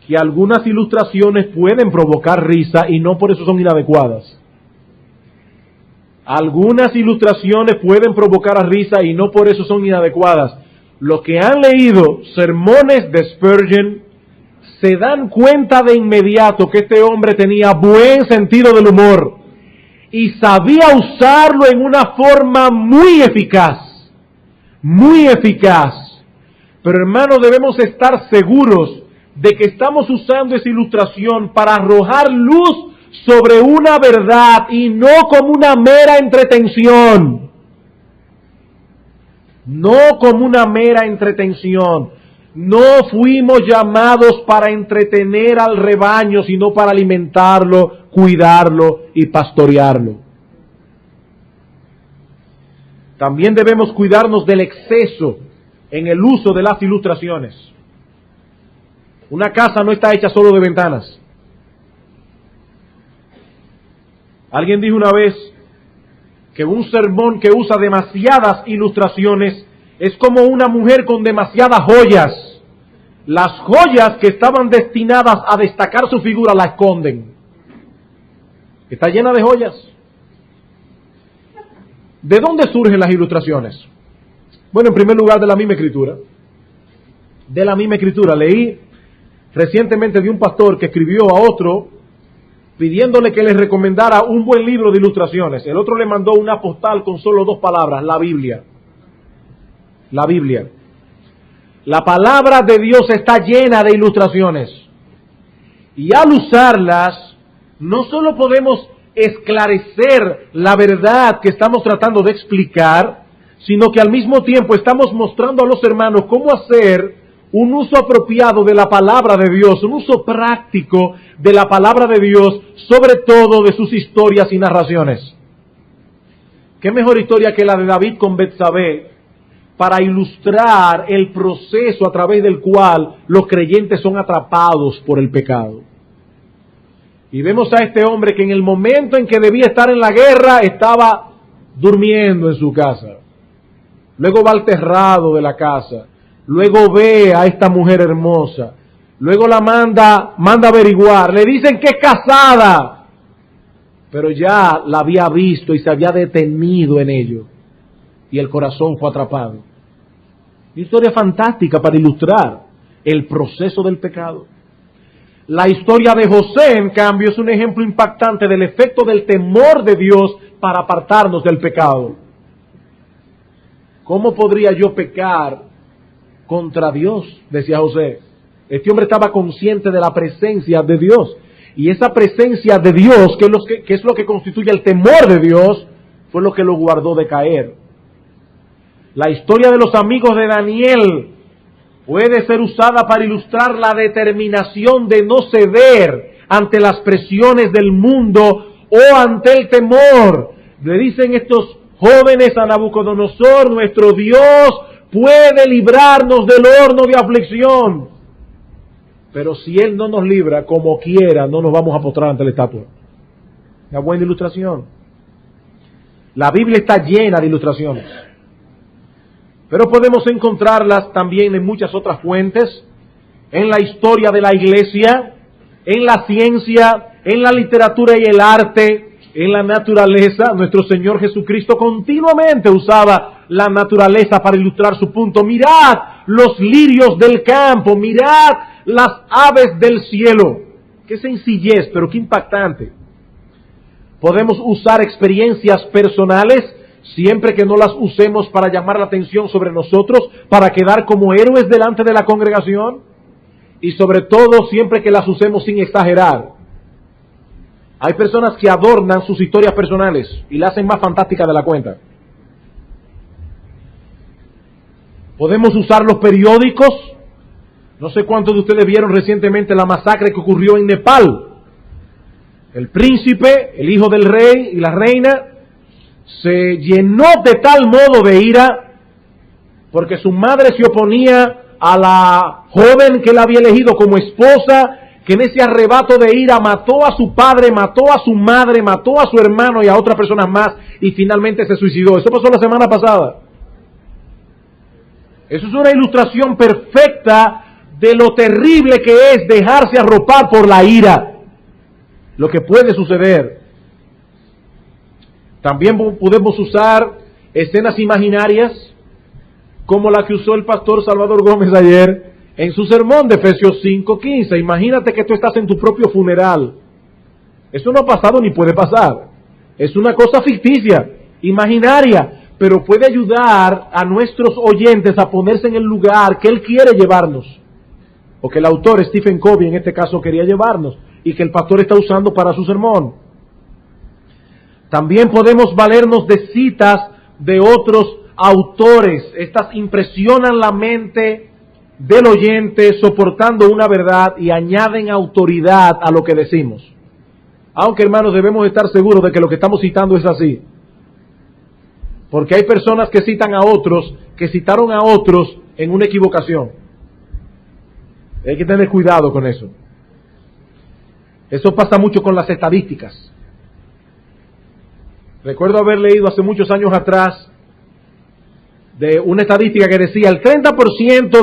que algunas ilustraciones pueden provocar risa y no por eso son inadecuadas. Algunas ilustraciones pueden provocar risa y no por eso son inadecuadas. Los que han leído sermones de Spurgeon se dan cuenta de inmediato que este hombre tenía buen sentido del humor y sabía usarlo en una forma muy eficaz. Muy eficaz. Pero hermanos, debemos estar seguros de que estamos usando esa ilustración para arrojar luz sobre una verdad y no como una mera entretención. No como una mera entretención. No fuimos llamados para entretener al rebaño, sino para alimentarlo, cuidarlo y pastorearlo. También debemos cuidarnos del exceso en el uso de las ilustraciones. Una casa no está hecha solo de ventanas. Alguien dijo una vez que un sermón que usa demasiadas ilustraciones es como una mujer con demasiadas joyas. Las joyas que estaban destinadas a destacar su figura la esconden. Está llena de joyas. ¿De dónde surgen las ilustraciones? Bueno, en primer lugar, de la misma escritura. De la misma escritura. Leí recientemente de un pastor que escribió a otro pidiéndole que le recomendara un buen libro de ilustraciones. El otro le mandó una postal con solo 2 palabras, la Biblia. La Biblia. La palabra de Dios está llena de ilustraciones. Y al usarlas, no solo podemos esclarecer la verdad que estamos tratando de explicar, sino que al mismo tiempo estamos mostrando a los hermanos cómo hacer un uso apropiado de la palabra de Dios, un uso práctico de la palabra de Dios, sobre todo de sus historias y narraciones. ¿Qué mejor historia que la de David con Betsabé para ilustrar el proceso a través del cual los creyentes son atrapados por el pecado? Y vemos a este hombre que en el momento en que debía estar en la guerra estaba durmiendo en su casa. Luego va al terrado de la casa. Luego ve a esta mujer hermosa. Luego la manda a averiguar. Le dicen que es casada. Pero ya la había visto y se había detenido en ello. Y el corazón fue atrapado. Una historia fantástica para ilustrar el proceso del pecado. La historia de José, en cambio, es un ejemplo impactante del efecto del temor de Dios para apartarnos del pecado. ¿Cómo podría yo pecar contra Dios?, decía José. Este hombre estaba consciente de la presencia de Dios. Y esa presencia de Dios, que es lo que constituye el temor de Dios, fue lo que lo guardó de caer. La historia de los amigos de Daniel puede ser usada para ilustrar la determinación de no ceder ante las presiones del mundo o ante el temor. Le dicen estos jóvenes a Nabucodonosor: nuestro Dios puede librarnos del horno de aflicción, pero si Él no nos libra, como quiera, no nos vamos a postrar ante la estatua. Una buena ilustración. La Biblia está llena de ilustraciones, pero podemos encontrarlas también en muchas otras fuentes, en la historia de la iglesia, en la ciencia, en la literatura y el arte, en la naturaleza. Nuestro Señor Jesucristo continuamente usaba la naturaleza para ilustrar su punto. Mirad los lirios del campo, mirad las aves del cielo. Qué sencillez, pero qué impactante. Podemos usar experiencias personales, siempre que no las usemos para llamar la atención sobre nosotros, para quedar como héroes delante de la congregación, y sobre todo siempre que las usemos sin exagerar. Hay personas que adornan sus historias personales y la hacen más fantástica de la cuenta. Podemos usar los periódicos. No sé cuántos de ustedes vieron recientemente la masacre que ocurrió en Nepal. El príncipe, el hijo del rey y la reina se llenó de tal modo de ira porque su madre se oponía a la joven que él había elegido como esposa, que en ese arrebato de ira mató a su padre, mató a su madre, mató a su hermano y a otras personas más, y finalmente se suicidó. Eso pasó la semana pasada. Eso es una ilustración perfecta de lo terrible que es dejarse arropar por la ira, lo que puede suceder. También podemos usar escenas imaginarias como la que usó el pastor Salvador Gómez ayer en su sermón de Efesios 5:15. Imagínate que tú estás en tu propio funeral. Eso no ha pasado ni puede pasar. Es una cosa ficticia, imaginaria, pero puede ayudar a nuestros oyentes a ponerse en el lugar que él quiere llevarnos, o que el autor Stephen Covey en este caso quería llevarnos, y que el pastor está usando para su sermón. También podemos valernos de citas de otros autores. Estas impresionan la mente del oyente soportando una verdad y añaden autoridad a lo que decimos. Aunque, hermanos, debemos estar seguros de que lo que estamos citando es así. Porque hay personas que citan a otros, que citaron a otros en una equivocación. Hay que tener cuidado con eso. Eso pasa mucho con las estadísticas. Recuerdo haber leído hace muchos años atrás de una estadística que decía el 30%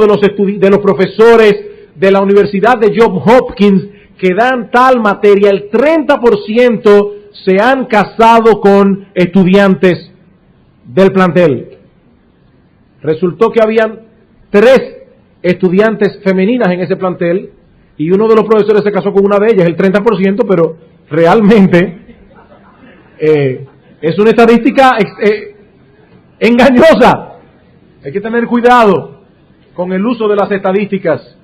de los profesores de la Universidad de Johns Hopkins que dan tal materia, el 30% se han casado con estudiantes del plantel. Resultó que habían 3 estudiantes femeninas en ese plantel y uno de los profesores se casó con una de ellas, el 30%, pero realmente es una estadística engañosa. Hay que tener cuidado con el uso de las estadísticas.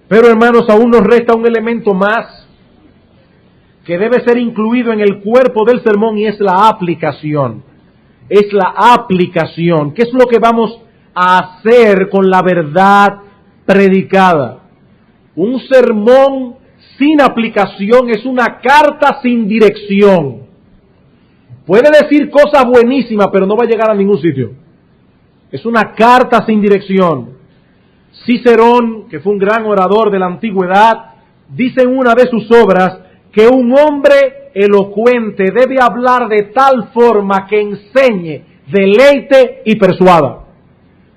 Pero, hermanos, aún nos resta un elemento más que debe ser incluido en el cuerpo del sermón y es la aplicación. Es la aplicación. ¿Qué es lo que vamos a hacer con la verdad predicada? Un sermón sin aplicación es una carta sin dirección. Puede decir cosas buenísimas, pero no va a llegar a ningún sitio. Es una carta sin dirección. Cicerón, que fue un gran orador de la antigüedad, dice en una de sus obras que un hombre elocuente debe hablar de tal forma que enseñe, deleite y persuada.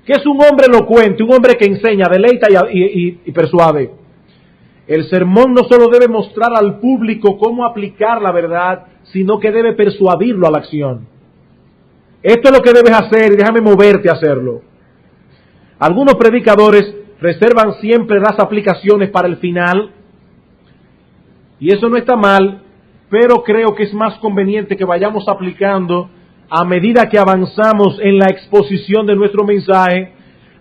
¿Qué es un hombre elocuente? Un hombre que enseña, deleita y persuade. El sermón no solo debe mostrar al público cómo aplicar la verdad, sino que debe persuadirlo a la acción. Esto es lo que debes hacer y déjame moverte a hacerlo. Algunos predicadores reservan siempre las aplicaciones para el final, y eso no está mal, pero creo que es más conveniente que vayamos aplicando a medida que avanzamos en la exposición de nuestro mensaje,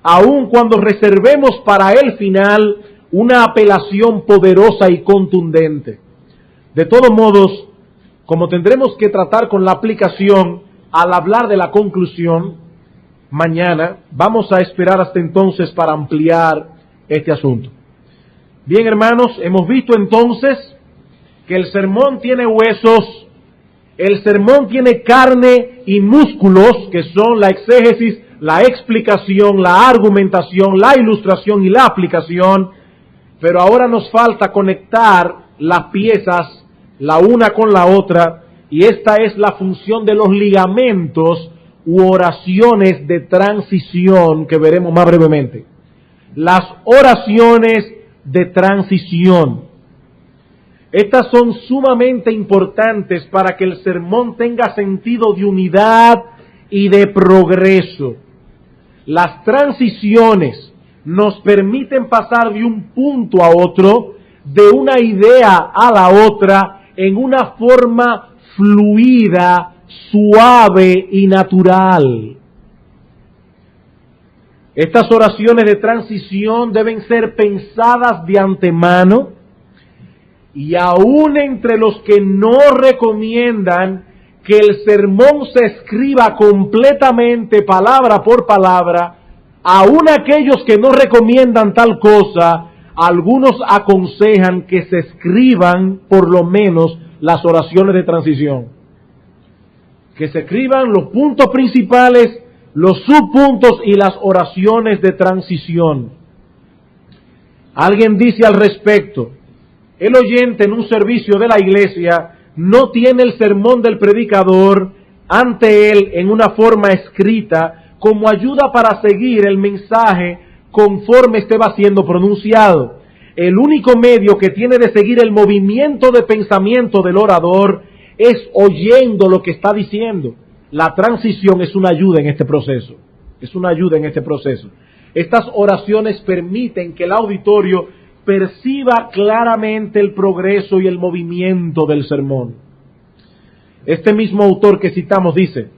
aun cuando reservemos para el final una apelación poderosa y contundente. De todos modos, como tendremos que tratar con la aplicación al hablar de la conclusión, mañana vamos a esperar hasta entonces para ampliar este asunto. Bien, hermanos, hemos visto entonces que el sermón tiene huesos, el sermón tiene carne y músculos, que son la exégesis, la explicación, la argumentación, la ilustración y la aplicación, pero ahora nos falta conectar las piezas la una con la otra, y esta es la función de los ligamentos u oraciones de transición que veremos más brevemente. Las oraciones de transición. Estas son sumamente importantes para que el sermón tenga sentido de unidad y de progreso. Las transiciones nos permiten pasar de un punto a otro, de una idea a la otra, en una forma fluida, suave y natural. Estas oraciones de transición deben ser pensadas de antemano, y aún entre los que no recomiendan que el sermón se escriba completamente, palabra por palabra, aún aquellos que no recomiendan tal cosa, algunos aconsejan que se escriban por lo menos las oraciones de transición. Que se escriban los puntos principales, los subpuntos y las oraciones de transición. Alguien dice al respecto: el oyente en un servicio de la iglesia no tiene el sermón del predicador ante él en una forma escrita como ayuda para seguir el mensaje conforme este va siendo pronunciado. El único medio que tiene de seguir el movimiento de pensamiento del orador es oyendo lo que está diciendo. La transición es una ayuda en este proceso. Es una ayuda en este proceso. Estas oraciones permiten que el auditorio perciba claramente el progreso y el movimiento del sermón. Este mismo autor que citamos dice: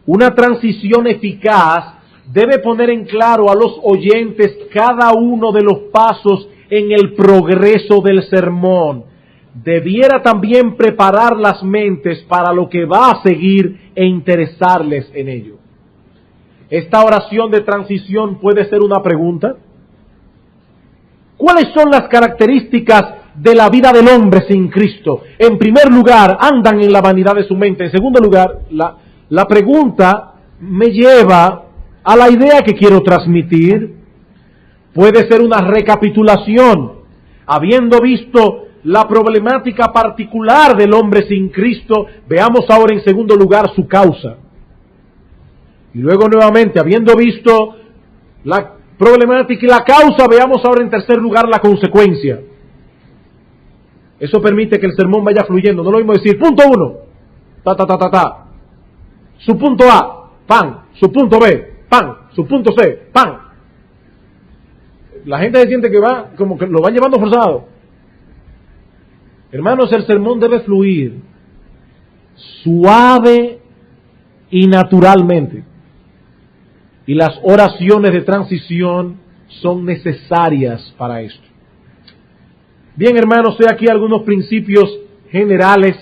una transición eficaz debe poner en claro a los oyentes cada uno de los pasos en el progreso del sermón. Debiera también preparar las mentes para lo que va a seguir e interesarles en ello. Esta oración de transición puede ser una pregunta. ¿Cuáles son las características de la vida del hombre sin Cristo? En primer lugar, andan en la vanidad de su mente. En segundo lugar, la pregunta me lleva a la idea que quiero transmitir. Puede ser una recapitulación. Habiendo visto la problemática particular del hombre sin Cristo, veamos ahora en segundo lugar su causa. Y luego nuevamente, habiendo visto la problemática y la causa, veamos ahora en tercer lugar la consecuencia. Eso permite que el sermón vaya fluyendo. No lo mismo decir, punto 1, su punto A, pan, su punto B, pan, su punto C, pan. La gente se siente que va, como que lo van llevando forzado. Hermanos, el sermón debe fluir suave y naturalmente. Y las oraciones de transición son necesarias para esto. Bien, hermanos, he aquí algunos principios generales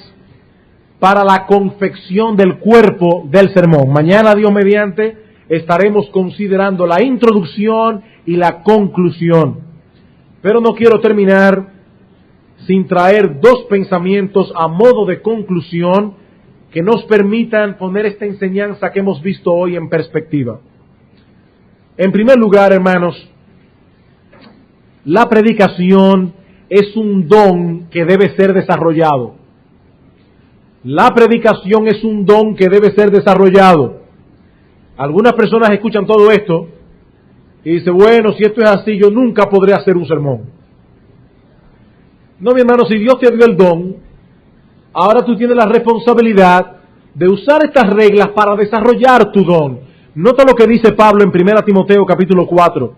para la confección del cuerpo del sermón. Mañana, Dios mediante, estaremos considerando la introducción y la conclusión. Pero no quiero terminar sin traer dos pensamientos a modo de conclusión que nos permitan poner esta enseñanza que hemos visto hoy en perspectiva. En primer lugar, hermanos, la predicación es un don que debe ser desarrollado. La predicación es un don que debe ser desarrollado. Algunas personas escuchan todo esto y dicen, bueno, si esto es así, yo nunca podré hacer un sermón. No, mi hermano, si Dios te dio el don, ahora tú tienes la responsabilidad de usar estas reglas para desarrollar tu don. Nota lo que dice Pablo en 1 Timoteo capítulo 4.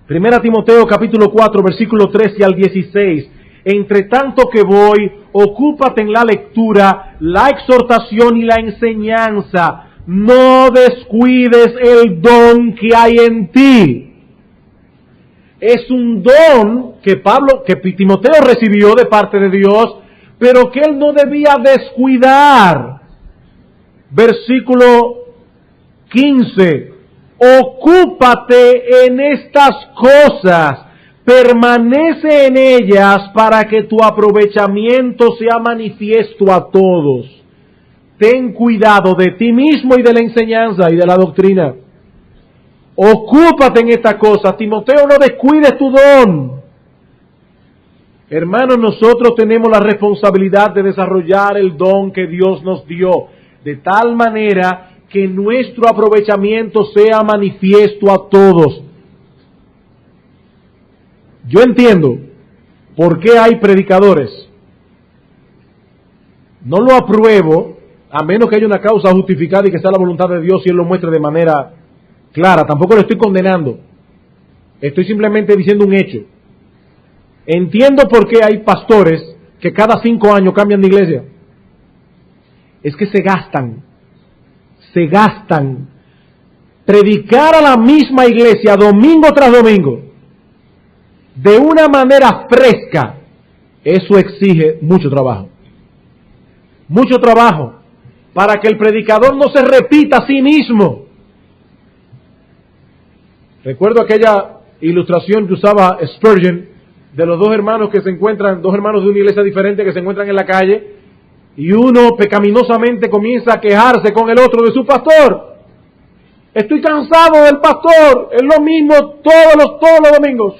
1 Timoteo capítulo 4, versículo 13 al 16. Entre tanto que voy, ocúpate en la lectura, la exhortación y la enseñanza. No descuides el don que hay en ti. Es un don que Timoteo recibió de parte de Dios, pero que él no debía descuidar. Versículo 15. Ocúpate en estas cosas, permanece en ellas para que tu aprovechamiento sea manifiesto a todos. Ten cuidado de ti mismo y de la enseñanza y de la doctrina. Ocúpate en estas cosas. Timoteo, no descuides tu don. Hermanos, nosotros tenemos la responsabilidad de desarrollar el don que Dios nos dio, de tal manera que nuestro aprovechamiento sea manifiesto a todos. Yo entiendo por qué hay predicadores. No lo apruebo, a menos que haya una causa justificada y que sea la voluntad de Dios y Él lo muestre de manera clara. Tampoco lo estoy condenando. Estoy simplemente diciendo un hecho. Entiendo por qué hay pastores que cada 5 años cambian de iglesia. Es que se gastan. Predicar a la misma iglesia domingo tras domingo de una manera fresca, eso exige mucho trabajo para que el predicador no se repita a sí mismo. Recuerdo aquella ilustración que usaba Spurgeon de los dos hermanos que se encuentran, dos hermanos de una iglesia diferente que se encuentran en la calle, y uno pecaminosamente comienza a quejarse con el otro de su pastor. Estoy cansado del pastor, es lo mismo todos los domingos.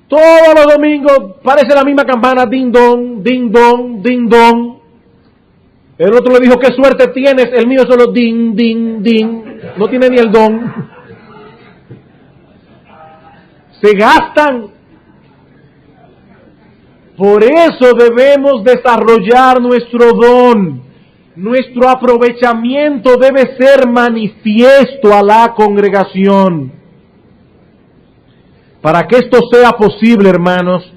Todos los domingos parece la misma campana, ding dong, ding dong, ding dong. El otro le dijo, qué suerte tienes, el mío solo ding, ding, ding. No tiene ni el don. se gastan. Por eso debemos desarrollar nuestro don. Nuestro aprovechamiento debe ser manifiesto a la congregación. Para que esto sea posible, hermanos,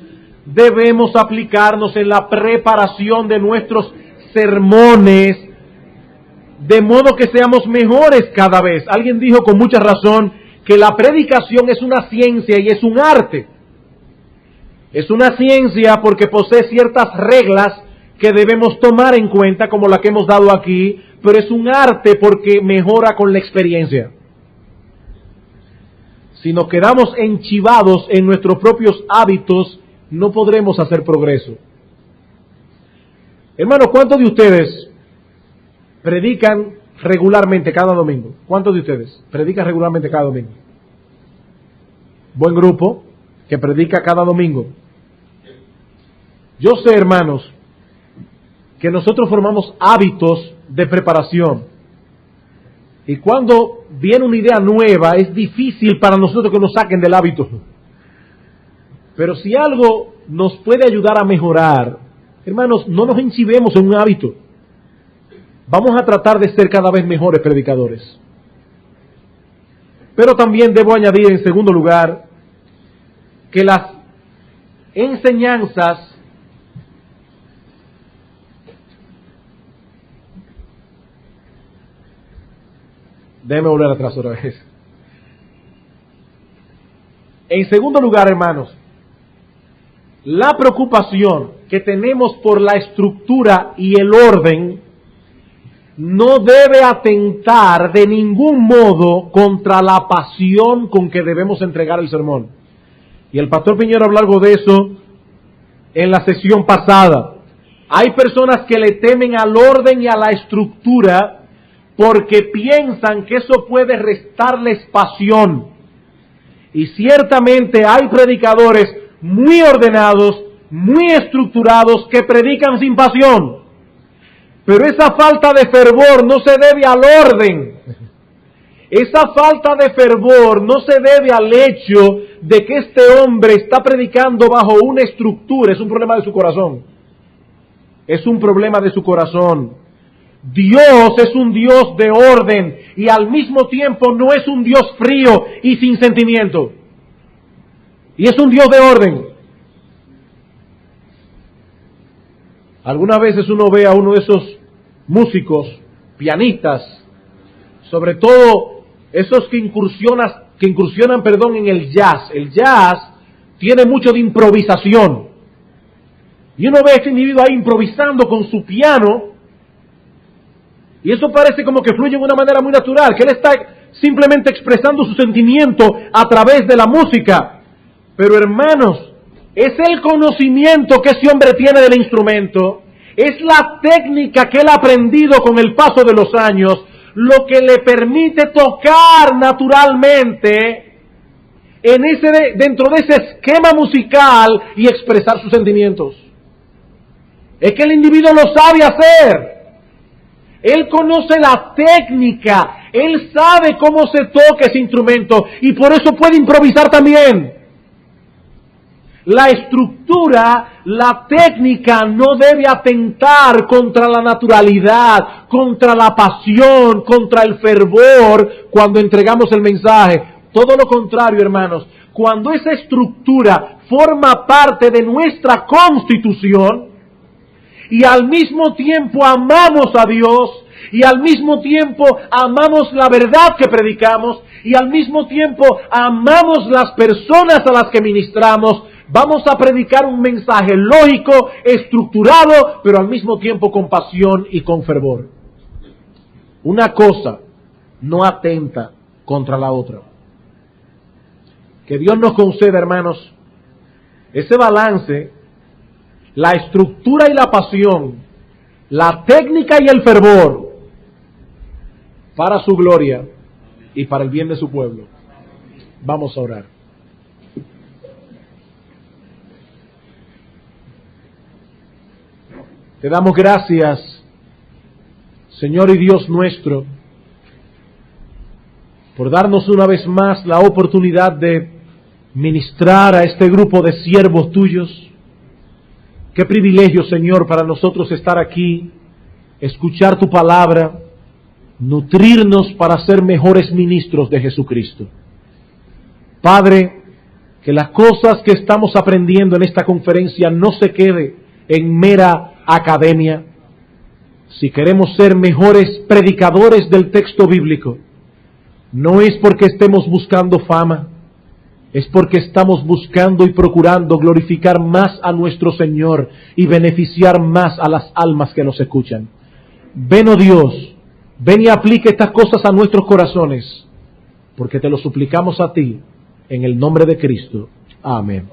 debemos aplicarnos en la preparación de nuestros sermones, de modo que seamos mejores cada vez. Alguien dijo con mucha razón que la predicación es una ciencia y es un arte. Es una ciencia porque posee ciertas reglas que debemos tomar en cuenta, como la que hemos dado aquí, pero es un arte porque mejora con la experiencia. Si nos quedamos enchivados en nuestros propios hábitos, no podremos hacer progreso. Hermanos, ¿cuántos de ustedes predican regularmente cada domingo? ¿Cuántos de ustedes predican regularmente cada domingo? Buen grupo que predica cada domingo. Yo sé, hermanos, que nosotros formamos hábitos de preparación. Y cuando viene una idea nueva, es difícil para nosotros que nos saquen del hábito. Pero si algo nos puede ayudar a mejorar, hermanos, no nos enchivemos en un hábito. Vamos a tratar de ser cada vez mejores predicadores. Pero también debo añadir, en segundo lugar, que las enseñanzas déjeme volver atrás otra vez. En segundo lugar, hermanos, la preocupación que tenemos por la estructura y el orden no debe atentar de ningún modo contra la pasión con que debemos entregar el sermón. Y el pastor Piñero habló algo de eso en la sesión pasada. Hay personas que le temen al orden y a la estructura porque piensan que eso puede restarles pasión. Y ciertamente hay predicadores muy ordenados, muy estructurados, que predican sin pasión. Pero esa falta de fervor no se debe al orden. Esa falta de fervor no se debe al hecho de que este hombre está predicando bajo una estructura. Es un problema de su corazón. Es un problema de su corazón. Dios es un Dios de orden y al mismo tiempo no es un Dios frío y sin sentimiento. Y es un Dios de orden. Algunas veces uno ve a uno de esos músicos, pianistas, sobre todo esos que incursionan, en el jazz. El jazz tiene mucho de improvisación. Y uno ve a este individuo ahí improvisando con su piano. Y eso parece como que fluye de una manera muy natural, que él está simplemente expresando su sentimiento a través de la música. Pero hermanos, es el conocimiento que ese hombre tiene del instrumento, es la técnica que él ha aprendido con el paso de los años, lo que le permite tocar naturalmente dentro de ese esquema musical y expresar sus sentimientos. Es que el individuo lo sabe hacer. Él conoce la técnica, él sabe cómo se toca ese instrumento y por eso puede improvisar también. La estructura, la técnica no debe atentar contra la naturalidad, contra la pasión, contra el fervor cuando entregamos el mensaje. Todo lo contrario, hermanos, cuando esa estructura forma parte de nuestra constitución, y al mismo tiempo amamos a Dios, y al mismo tiempo amamos la verdad que predicamos, y al mismo tiempo amamos las personas a las que ministramos, vamos a predicar un mensaje lógico, estructurado, pero al mismo tiempo con pasión y con fervor. Una cosa no atenta contra la otra. Que Dios nos conceda, hermanos, ese balance, la estructura y la pasión, la técnica y el fervor, para su gloria y para el bien de su pueblo. Vamos a orar. Te damos gracias, Señor y Dios nuestro, por darnos una vez más la oportunidad de ministrar a este grupo de siervos tuyos. Qué privilegio, Señor, para nosotros estar aquí, escuchar tu palabra, nutrirnos para ser mejores ministros de Jesucristo. Padre, que las cosas que estamos aprendiendo en esta conferencia no se quede en mera academia. Si queremos ser mejores predicadores del texto bíblico, no es porque estemos buscando fama, es porque estamos buscando y procurando glorificar más a nuestro Señor y beneficiar más a las almas que nos escuchan. Ven, oh Dios, ven y aplica estas cosas a nuestros corazones, porque te lo suplicamos a ti, en el nombre de Cristo. Amén.